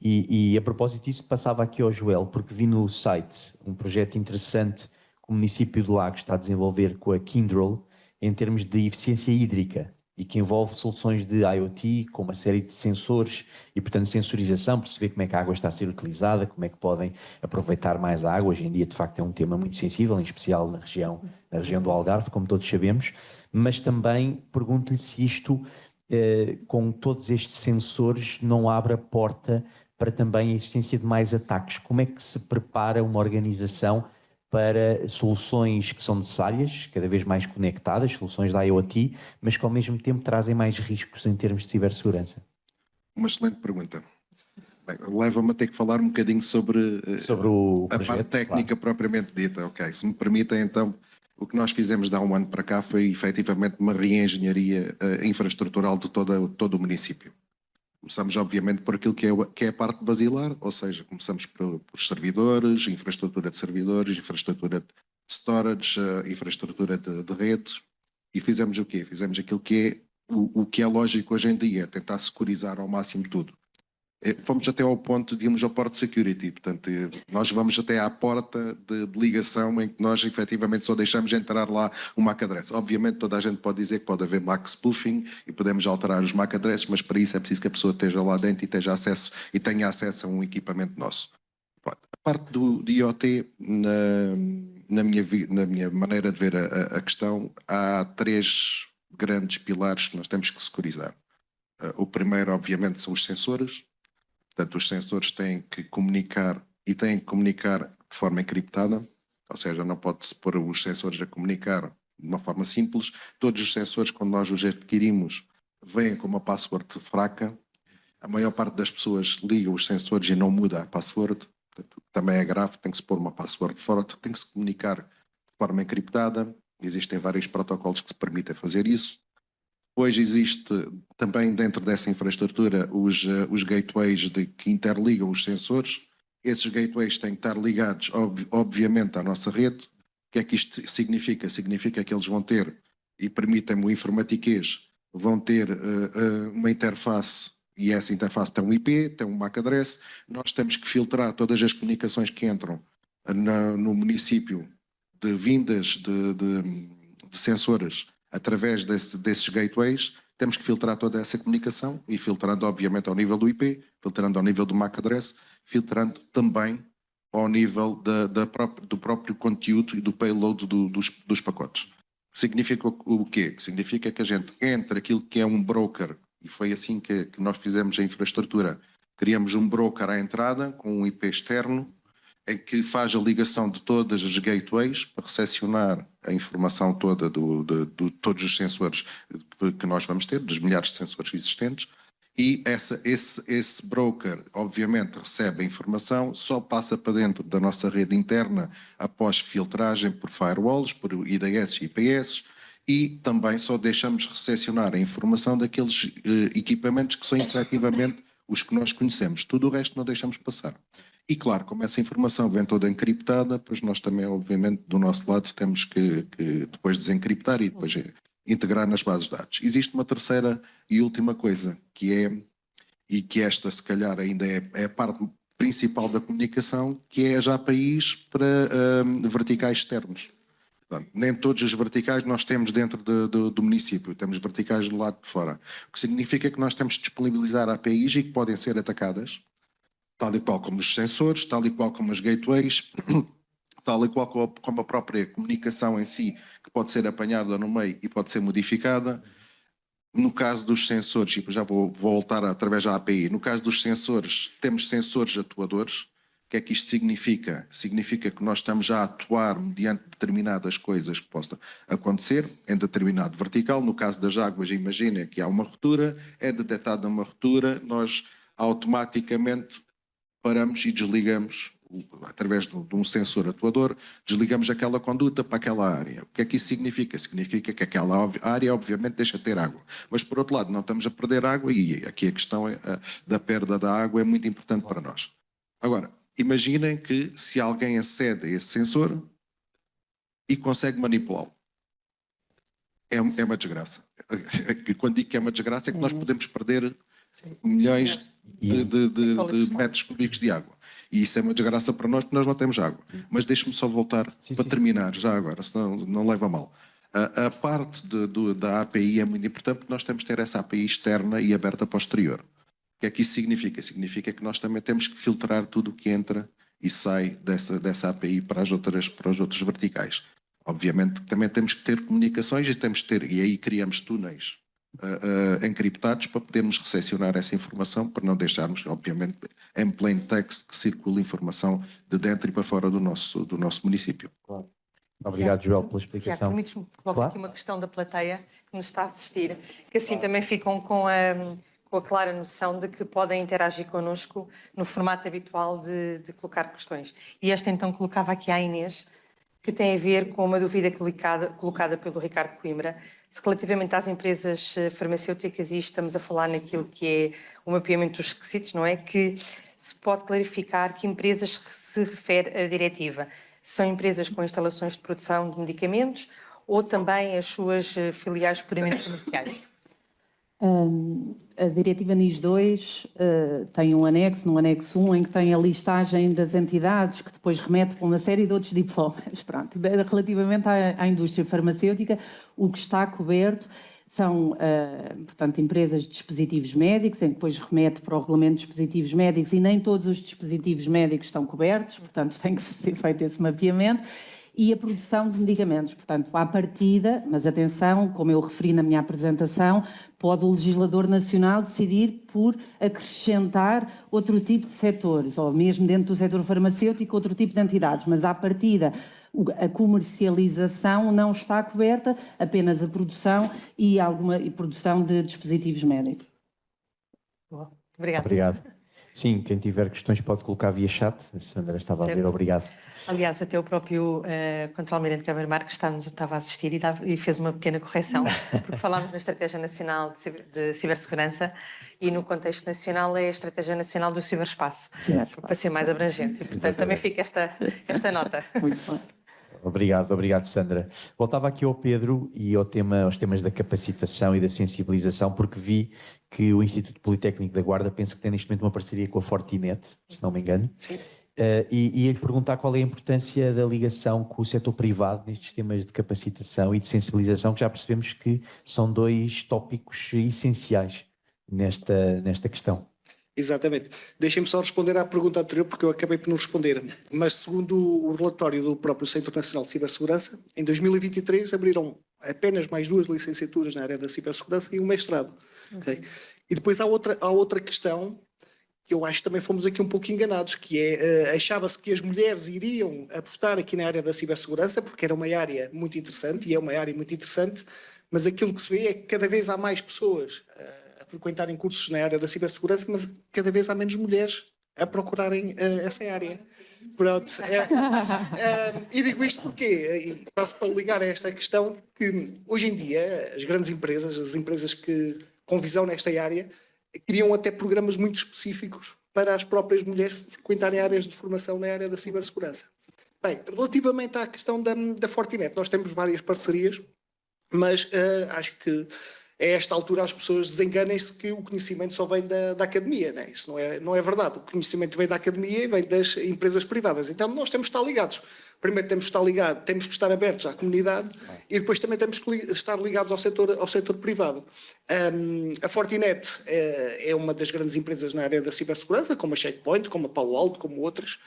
E a propósito disso, passava aqui ao Joel, porque vi no site um projeto interessante que o município de Lagos está a desenvolver com a Kyndryl em termos de eficiência hídrica, e que envolve soluções de IoT com uma série de sensores e, portanto, sensorização, perceber como é que a água está a ser utilizada, como é que podem aproveitar mais a água. Hoje em dia, de facto, é um tema muito sensível, em especial na região do Algarve, como todos sabemos, mas também pergunto-lhe se isto, com todos estes sensores, não abre a porta para também a existência de mais ataques. Como é que se prepara uma organização para soluções que são necessárias, cada vez mais conectadas, soluções da IoT, mas que ao mesmo tempo trazem mais riscos em termos de cibersegurança? Uma excelente pergunta. Leva-me a ter que falar um bocadinho sobre o a projeto, parte técnica, claro, propriamente dita. Ok, se me permitem, então, o que nós fizemos de há um ano para cá foi efetivamente uma reengenharia infraestrutural de todo o município. Começamos, obviamente, por aquilo que é a parte basilar, ou seja, começamos por servidores, infraestrutura de servidores, infraestrutura de storage, infraestrutura de redes, e fizemos o quê? Fizemos aquilo que é o que é lógico hoje em dia é tentar securizar ao máximo tudo. Fomos até ao ponto de irmos ao port security, portanto, nós vamos até à porta de ligação em que nós efetivamente só deixamos entrar lá o MAC address. Obviamente toda a gente pode dizer que pode haver MAC spoofing e podemos alterar os MAC addresses, mas para isso é preciso que a pessoa esteja lá dentro e tenha acesso a um equipamento nosso. Pronto. A parte do IoT, na minha maneira de ver a questão, há 3 grandes pilares que nós temos que securizar. O primeiro, obviamente, são os sensores. Portanto, os sensores têm que comunicar e têm que comunicar de forma encriptada, ou seja, não pode-se pôr os sensores a comunicar de uma forma simples. Todos os sensores, quando nós os adquirimos, vêm com uma password fraca. A maior parte das pessoas liga os sensores e não muda a password. Portanto, também é grave, tem que se pôr uma password forte, tem que se comunicar de forma encriptada. Existem vários protocolos que permitem fazer isso. Hoje existe também dentro dessa infraestrutura os gateways que interligam os sensores. Esses gateways têm que estar ligados, obviamente, à nossa rede. O que é que isto significa? Significa que eles vão ter, e permitem-me o informatiquês, vão ter uma interface, e essa interface tem um IP, tem um MAC address. Nós temos que filtrar todas as comunicações que entram no município de vindas de sensores através desses gateways. Temos que filtrar toda essa comunicação e filtrando obviamente ao nível do IP, filtrando ao nível do MAC address, filtrando também ao nível do próprio conteúdo e do payload dos pacotes. Significa o quê? Significa que a gente entra aquilo que é um broker, e foi assim que nós fizemos a infraestrutura. Criamos um broker à entrada com um IP externo, em que faz a ligação de todas as gateways para recepcionar a informação toda de todos os sensores que nós vamos ter, dos milhares de sensores existentes, e esse broker obviamente recebe a informação, só passa para dentro da nossa rede interna após filtragem por firewalls, por IDS e IPS, e também só deixamos recepcionar a informação daqueles equipamentos que são efetivamente os que nós conhecemos. Tudo o resto não deixamos passar. E claro, como essa informação vem toda encriptada, pois nós também, obviamente, do nosso lado temos que depois desencriptar e depois integrar nas bases de dados. Existe uma terceira e última coisa, e que esta se calhar ainda é a parte principal da comunicação, que é as APIs para verticais externos. Portanto, nem todos os verticais nós temos dentro do município, temos verticais do lado de fora, o que significa que nós temos que disponibilizar APIs e que podem ser atacadas, tal e qual como os sensores, tal e qual como as gateways, tal e qual como a própria comunicação em si, que pode ser apanhada no meio e pode ser modificada. No caso dos sensores, e já vou voltar através da API, no caso dos sensores, temos sensores atuadores. O que é que isto significa? Significa que nós estamos a atuar mediante determinadas coisas que possam acontecer em determinado vertical. No caso das águas, imaginem que há uma ruptura, é detectada uma ruptura, nós automaticamente paramos e desligamos, através de um sensor atuador, desligamos aquela conduta para aquela área. O que é que isso significa? Significa que aquela área obviamente deixa de ter água. Mas por outro lado não estamos a perder água e aqui a questão da perda da água é muito importante para nós. Agora, imaginem que se alguém acede a esse sensor e consegue manipulá-lo. É uma desgraça. Quando digo que é uma desgraça é que nós podemos perder milhões de metros cúbicos de água. E isso é uma desgraça para nós porque nós não temos água. Mas deixe-me só voltar para terminar já agora, senão não leva a mal. A parte da API é muito importante porque nós temos que ter essa API externa e aberta para o exterior. O que é que isso significa? Significa que nós também temos que filtrar tudo o que entra e sai dessa API para os outros verticais. Obviamente também temos que ter comunicações e aí criamos túneis encriptados para podermos recepcionar essa informação, para não deixarmos, obviamente, em plain text que circule informação de dentro e para fora do nosso município. Claro. Obrigado, Joel, pela explicação. Permites-me colocar aqui uma questão da plateia que nos está a assistir, que assim também ficam com a clara noção de que podem interagir connosco no formato habitual de colocar questões. E esta então colocava aqui à Inês, que tem a ver com uma dúvida colocada pelo Ricardo Coimbra, relativamente às empresas farmacêuticas, e estamos a falar naquilo que é o mapeamento dos requisitos, não é? Que se pode clarificar que empresas se refere a diretiva. São empresas com instalações de produção de medicamentos ou também as suas filiais puramente comerciais? A diretiva NIS2 tem um anexo, no anexo 1, em que tem a listagem das entidades que depois remete para uma série de outros diplomas. Pronto. Relativamente à indústria farmacêutica, o que está coberto são, portanto, empresas de dispositivos médicos, em que depois remete para o regulamento de dispositivos médicos, e nem todos os dispositivos médicos estão cobertos, portanto tem que ser feito esse mapeamento, e a produção de medicamentos. Portanto, à partida, mas atenção, como eu referi na minha apresentação, pode o legislador nacional decidir por acrescentar outro tipo de setores, ou mesmo dentro do setor farmacêutico, outro tipo de entidades, mas à partida a comercialização não está coberta, apenas a produção e produção de dispositivos médicos. Obrigada. Obrigado. Sim, quem tiver questões pode colocar via chat. A Sandra estava a ver, obrigado. Aliás, até o próprio Controle-Almirante Câmara Marques estava a assistir e fez uma pequena correção, porque falámos na Estratégia Nacional de Cibersegurança e no contexto nacional é a Estratégia Nacional do Ciberespaço, para ser mais abrangente. E, portanto, também fica esta nota. Muito bom. Obrigado, Sandra. Voltava aqui ao Pedro e aos temas da capacitação e da sensibilização, porque vi que o Instituto Politécnico da Guarda, penso que tem neste momento uma parceria com a Fortinet, se não me engano. Sim. E ia-lhe perguntar qual é a importância da ligação com o setor privado nestes temas de capacitação e de sensibilização, que já percebemos que são dois tópicos essenciais nesta questão. Exatamente. Deixem-me só responder à pergunta anterior, porque eu acabei por não responder. Mas segundo o relatório do próprio Centro Nacional de Cibersegurança, em 2023 abriram apenas mais 2 licenciaturas na área da cibersegurança e um mestrado. Okay? E depois há outra questão que eu acho que também fomos aqui um pouco enganados, que é, achava-se que as mulheres iriam apostar aqui na área da cibersegurança, porque era uma área muito interessante, e é uma área muito interessante, mas aquilo que se vê é que cada vez há mais pessoas a frequentarem cursos na área da cibersegurança, mas cada vez há menos mulheres a procurarem essa área. Pronto. E digo isto porque, e passo para ligar a esta questão, que hoje em dia as grandes empresas, as empresas que com visão nesta área, criam até programas muito específicos para as próprias mulheres frequentarem áreas de formação na área da cibersegurança. Bem, relativamente à questão da Fortinet, nós temos várias parcerias, mas acho que a esta altura as pessoas desenganem-se que o conhecimento só vem da academia, né? Isso não é verdade. O conhecimento vem da academia e vem das empresas privadas. Então nós temos que estar ligados. Primeiro temos que estar ligados, temos que estar abertos à comunidade e depois também temos que estar ligados ao setor privado. A Fortinet é uma das grandes empresas na área da cibersegurança, como a Checkpoint, como a Palo Alto, como outras.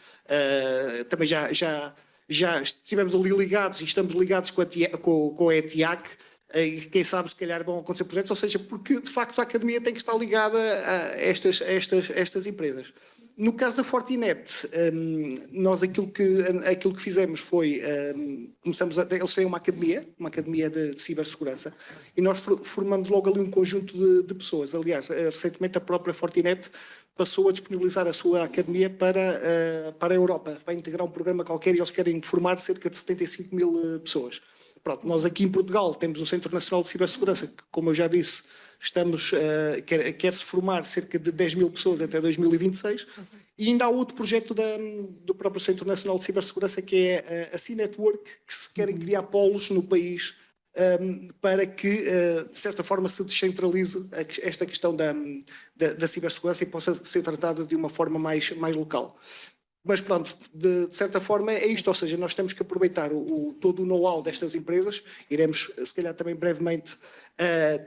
Também já estivemos ali ligados e estamos ligados com a ETIAC. E quem sabe, se calhar vão acontecer projetos, ou seja, porque de facto a academia tem que estar ligada a estas empresas. No caso da Fortinet, nós aquilo que fizemos foi, eles têm uma academia de cibersegurança, e nós formamos logo ali um conjunto de pessoas. Aliás, recentemente a própria Fortinet passou a disponibilizar a sua academia para a Europa, para integrar um programa qualquer, e eles querem formar cerca de 75 mil pessoas. Pronto, nós aqui em Portugal temos o Centro Nacional de Cibersegurança, que, como eu já disse, quer-se formar cerca de 10 mil pessoas até 2026, e ainda há outro projeto do próprio Centro Nacional de Cibersegurança, que é a C-Network, que se querem criar polos no país para que, de certa forma, se descentralize esta questão da cibersegurança e possa ser tratada de uma forma mais local. Mas pronto, de certa forma é isto, ou seja, nós temos que aproveitar todo o know-how destas empresas. Iremos, se calhar também brevemente,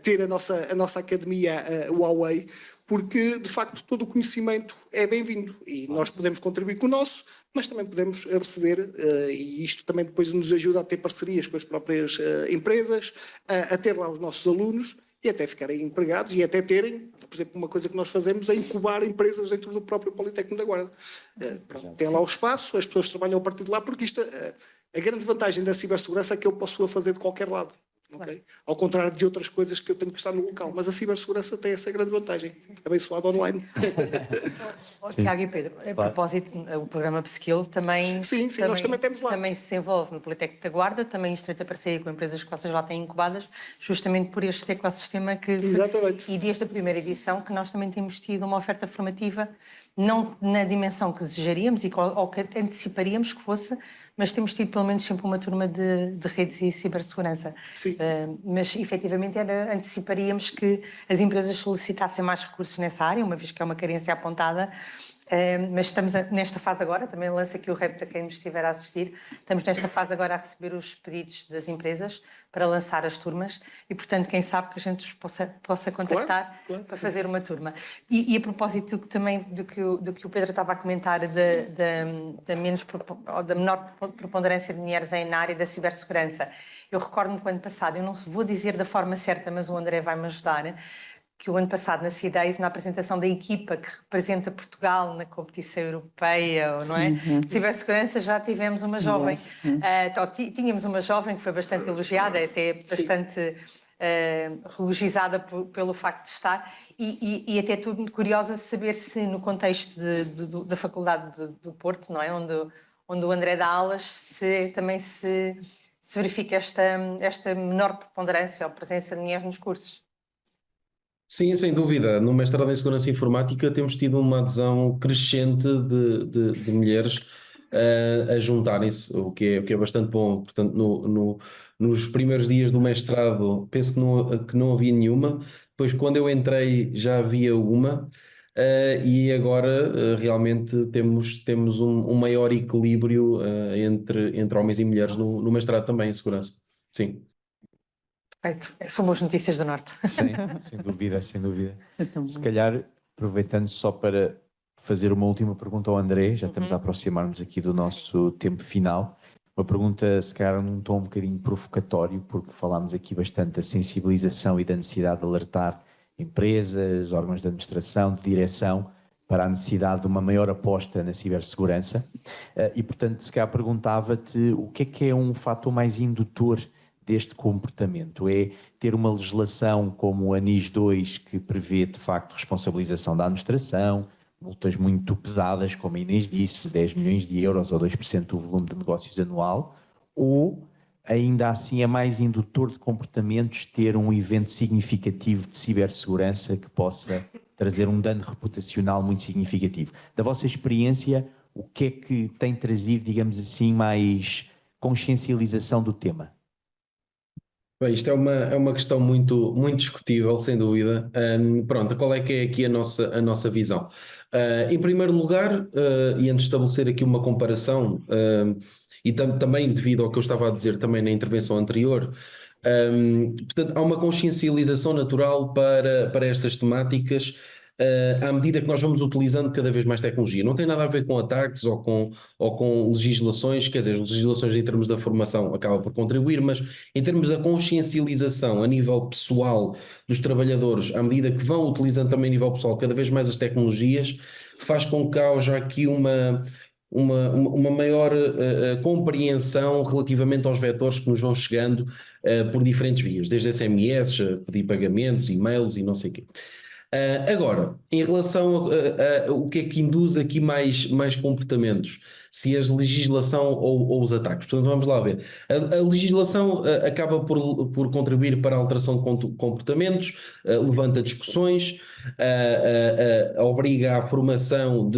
ter a nossa academia Huawei, porque de facto todo o conhecimento é bem-vindo e nós podemos contribuir com o nosso, mas também podemos receber, e isto também depois nos ajuda a ter parcerias com as próprias empresas, a ter lá os nossos alunos e até ficarem empregados e até terem, por exemplo, uma coisa que nós fazemos é incubar empresas dentro do próprio Politécnico da Guarda. Tem lá o espaço, as pessoas trabalham a partir de lá, porque isto, a grande vantagem da cibersegurança é que eu posso a fazer de qualquer lado. Okay? Ao contrário de outras coisas que eu tenho que estar no local, mas a cibersegurança tem essa grande vantagem, abençoado online. Tiago e Pedro, a propósito, o programa Upskill também, nós também temos lá. Também se envolve no Politécnico da Guarda, também em estreita parceria com empresas que vocês lá têm incubadas, justamente por este ecossistema que... Exatamente. E desde a primeira edição que nós também temos tido uma oferta formativa, não na dimensão que desejaríamos ou que anteciparíamos que fosse, mas temos tido pelo menos sempre uma turma de redes e cibersegurança. Sim. Mas efetivamente anteciparíamos que as empresas solicitassem mais recursos nessa área, uma vez que é uma carência apontada. Mas estamos nesta fase agora, também lanço aqui o repto a quem nos estiver a assistir, estamos nesta fase agora a receber os pedidos das empresas para lançar as turmas e, portanto, quem sabe que a gente os possa contactar claro. para fazer uma turma. E a propósito também do que o Pedro estava a comentar da menor preponderância de mulheres na área da cibersegurança, eu recordo-me que o ano passado, eu não vou dizer da forma certa, mas o André vai-me ajudar, que o ano passado na CIDEIS, na apresentação da equipa que representa Portugal na competição europeia, não é? De cibersegurança, já tivemos uma jovem. Tínhamos uma jovem que foi bastante elogiada, até bastante relogizada pelo facto de estar, e até tudo curiosa de saber se no contexto da Faculdade do Porto, não é? Onde o André dá aulas, se também se verifica esta menor preponderância ou presença de mulheres nos cursos. Sim, sem dúvida. No mestrado em Segurança Informática temos tido uma adesão crescente de mulheres a juntarem-se, o que é bastante bom. Portanto, nos primeiros dias do mestrado penso que não havia nenhuma, depois quando eu entrei já havia uma, e agora realmente temos um maior equilíbrio entre homens e mulheres no mestrado também em Segurança. Sim. Perfeito. São boas notícias do Norte. Sim, sem dúvida, sem dúvida. Se calhar, aproveitando só para fazer uma última pergunta ao André, já estamos a aproximar-nos aqui do nosso tempo final. Uma pergunta, se calhar, num tom um bocadinho provocatório, porque falámos aqui bastante da sensibilização e da necessidade de alertar empresas, órgãos de administração, de direção, para a necessidade de uma maior aposta na cibersegurança. E, portanto, se calhar perguntava-te o que é um fator mais indutor deste comportamento? É ter uma legislação como a NIS 2 que prevê de facto responsabilização da administração, multas muito pesadas, como a Inês disse, 10 milhões de euros ou 2% do volume de negócios anual, ou ainda assim é mais indutor de comportamentos ter um evento significativo de cibersegurança que possa trazer um dano reputacional muito significativo? Da vossa experiência, o que é que tem trazido, digamos assim, mais consciencialização do tema? Bem, isto é uma questão muito discutível, sem dúvida. Pronto, qual é que é aqui a nossa visão? Em primeiro lugar, e antes de estabelecer aqui uma comparação, e também devido ao que eu estava a dizer também na intervenção anterior, portanto, há uma consciencialização natural para estas temáticas, à medida que nós vamos utilizando cada vez mais tecnologia. Não tem nada a ver com ataques ou com legislações, quer dizer, legislações em termos da formação acaba por contribuir, mas em termos da consciencialização a nível pessoal dos trabalhadores, à medida que vão utilizando também a nível pessoal cada vez mais as tecnologias, faz com que haja aqui uma maior compreensão relativamente aos vetores que nos vão chegando por diferentes vias, desde SMS, pedir pagamentos, e-mails e não sei o quê. Agora, em relação a o que é que induz aqui mais comportamentos, se a legislação ou os ataques. Portanto, vamos lá ver. A legislação acaba por contribuir para a alteração de comportamentos, levanta discussões, obriga à formação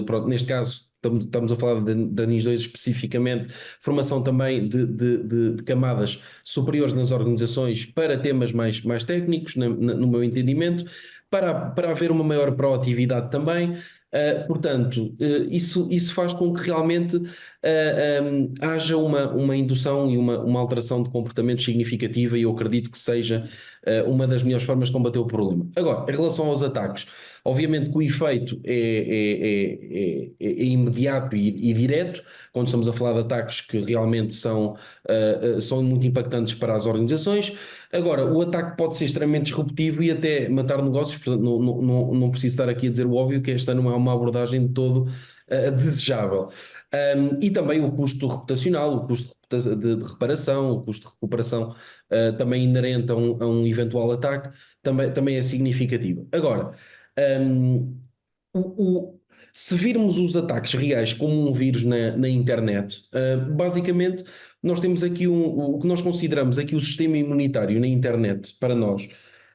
pronto, neste caso, estamos a falar da NIS 2 especificamente, formação também de camadas superiores nas organizações para temas mais técnicos, no meu entendimento, para haver uma maior proatividade também. Portanto, isso faz com que realmente haja uma indução e uma alteração de comportamento significativa, e eu acredito que seja uma das melhores formas de combater o problema. Agora, em relação aos ataques, obviamente que o efeito é imediato e direto, quando estamos a falar de ataques que realmente são muito impactantes para as organizações. Agora, o ataque pode ser extremamente disruptivo e até matar negócios, portanto não preciso estar aqui a dizer o óbvio, que esta não é uma abordagem de todo desejável. E também o custo reputacional, o custo de reparação, o custo de recuperação também inerente a um eventual ataque, também é significativo. Agora, se virmos os ataques reais como um vírus na internet, basicamente nós temos aqui o que nós consideramos aqui o sistema imunitário na internet para nós.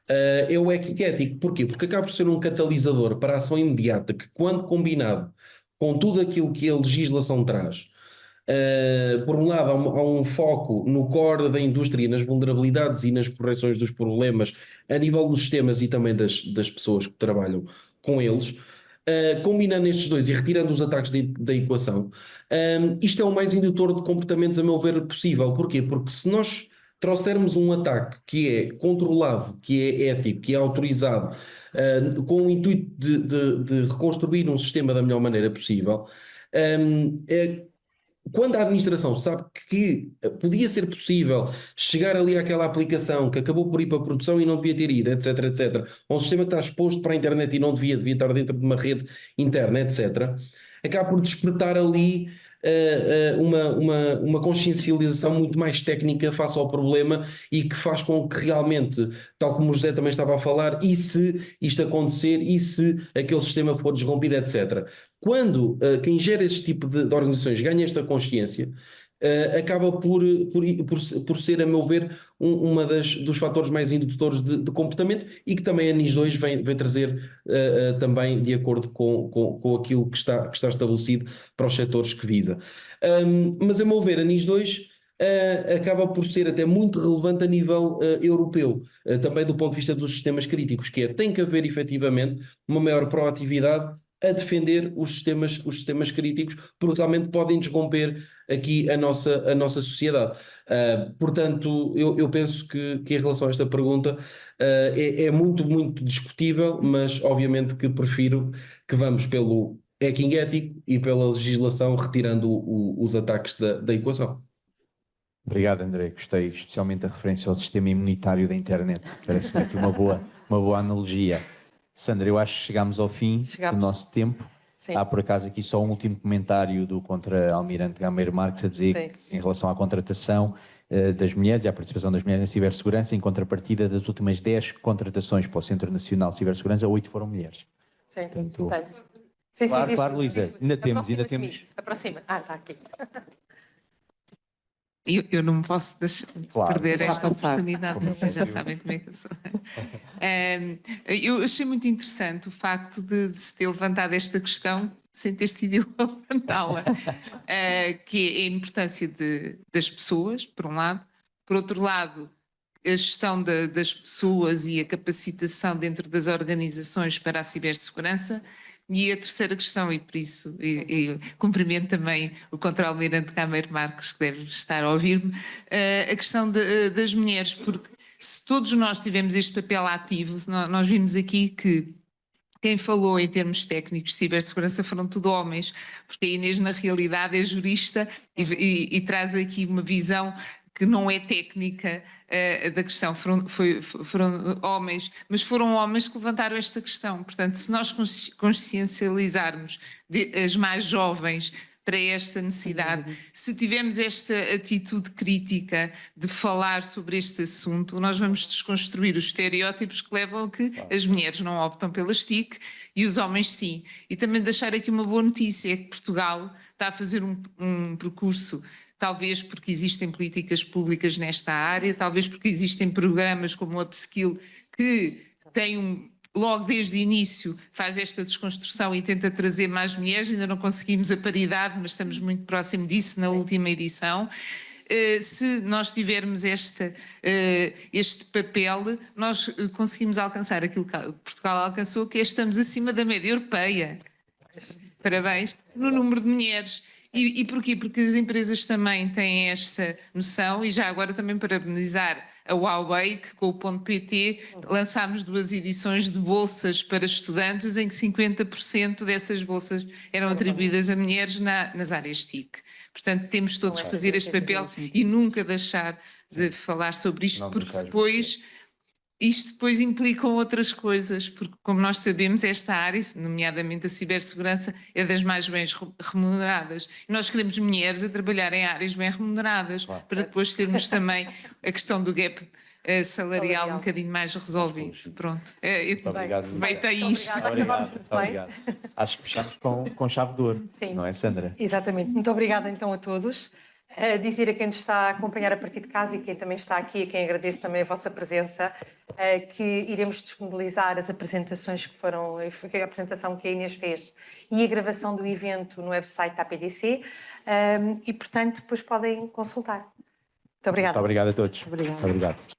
É o ético. Porquê? Porque acaba por ser um catalisador para a ação imediata que, quando combinado com tudo aquilo que a legislação traz, Por um lado, há um foco no core da indústria, nas vulnerabilidades e nas correções dos problemas a nível dos sistemas e também das pessoas que trabalham com eles. Combinando estes dois e retirando os ataques da equação, isto é o mais indutor de comportamentos, a meu ver, possível. Porquê? Porque se nós trouxermos um ataque que é controlado, que é ético, que é autorizado, com o intuito de reconstruir um sistema da melhor maneira possível, quando a administração sabe que podia ser possível chegar ali àquela aplicação que acabou por ir para a produção e não devia ter ido, etc, etc, ou um sistema que está exposto para a internet e não devia estar dentro de uma rede interna, etc, acaba por despertar ali uma consciencialização muito mais técnica face ao problema e que faz com que realmente, tal como o José também estava a falar, e se isto acontecer, e se aquele sistema for desrompido, etc. Quando quem gera este tipo de organizações ganha esta consciência, acaba por ser, a meu ver, dos fatores mais indutores de comportamento e que também a NIS2 vem trazer também de acordo com aquilo que está estabelecido para os setores que visa. Mas, a meu ver, a NIS2 acaba por ser até muito relevante a nível europeu, também do ponto de vista dos sistemas críticos, que tem que haver efetivamente uma maior proatividade a defender os sistemas críticos, porque realmente podem desromper aqui a nossa sociedade. Portanto, eu penso que em relação a esta pergunta é muito, muito discutível, mas obviamente que prefiro que vamos pelo hacking ético e pela legislação, retirando os ataques da equação. Obrigado, André. Gostei especialmente da referência ao sistema imunitário da internet. Parece-me aqui uma boa analogia. Sandra, eu acho que chegámos ao fim do nosso tempo. Sim. Há por acaso aqui só um último comentário do contra-almirante Gameiro Marques a dizer em relação à contratação das mulheres e à participação das mulheres na cibersegurança, em contrapartida das últimas 10 contratações para o Centro Nacional de Cibersegurança, 8 foram mulheres. Sim, Portanto, Sim, claro, Luísa, ainda temos. Aproxima. Está aqui. Eu não me posso perder esta oportunidade, Como vocês já sempre. sabem como é que eu sou. Eu achei muito interessante o facto de se ter levantado esta questão sem ter sido eu a levantá-la, que é a importância das pessoas, por um lado, por outro lado, a gestão das pessoas e a capacitação dentro das organizações para a cibersegurança. E a terceira questão, e por isso eu cumprimento também o contra-almirante Gameiro Marques, que deve estar a ouvir-me, a questão das mulheres, porque se todos nós tivemos este papel ativo, nós vimos aqui que quem falou em termos técnicos de cibersegurança foram tudo homens, porque a Inês na realidade é jurista e traz aqui uma visão que não é técnica da questão, foram homens, mas foram homens que levantaram esta questão. Portanto, se nós consciencializarmos as mais jovens para esta necessidade, se tivermos esta atitude crítica de falar sobre este assunto, nós vamos desconstruir os estereótipos que levam a que as mulheres não optam pelas TIC e os homens sim. E também deixar aqui uma boa notícia, é que Portugal está a fazer um percurso, talvez porque existem políticas públicas nesta área, talvez porque existem programas como o Upskill que tem logo desde o início faz esta desconstrução e tenta trazer mais mulheres, ainda não conseguimos a paridade, mas estamos muito próximo disso na última edição. Se nós tivermos este papel, nós conseguimos alcançar aquilo que Portugal alcançou, que é estamos acima da média europeia. Parabéns, no número de mulheres. E porquê? Porque as empresas também têm esta noção, e já agora também parabenizar a Huawei, que com o .pt lançámos 2 edições de bolsas para estudantes, em que 50% dessas bolsas eram atribuídas a mulheres nas áreas TIC. Portanto, temos todos que fazer este papel e nunca deixar de falar sobre isto, porque isto depois implica outras coisas, porque, como nós sabemos, esta área, nomeadamente a cibersegurança, é das mais bem remuneradas. E nós queremos mulheres a trabalhar em áreas bem remuneradas, para depois termos também a questão do gap salarial um bocadinho mais resolvido. Pronto. Muito obrigado. Feita isto. Muito obrigado. Acho que fechamos com chave de ouro, Sim. não é, Sandra? Exatamente. Muito obrigada então a todos. Dizer a quem nos está a acompanhar a partir de casa e quem também está aqui, a quem agradeço também a vossa presença, que iremos disponibilizar as apresentações que foram, a apresentação que a Inês fez e a gravação do evento no website da APDC, e portanto depois podem consultar. Muito obrigada. Muito obrigado a todos. Obrigada. Muito obrigado.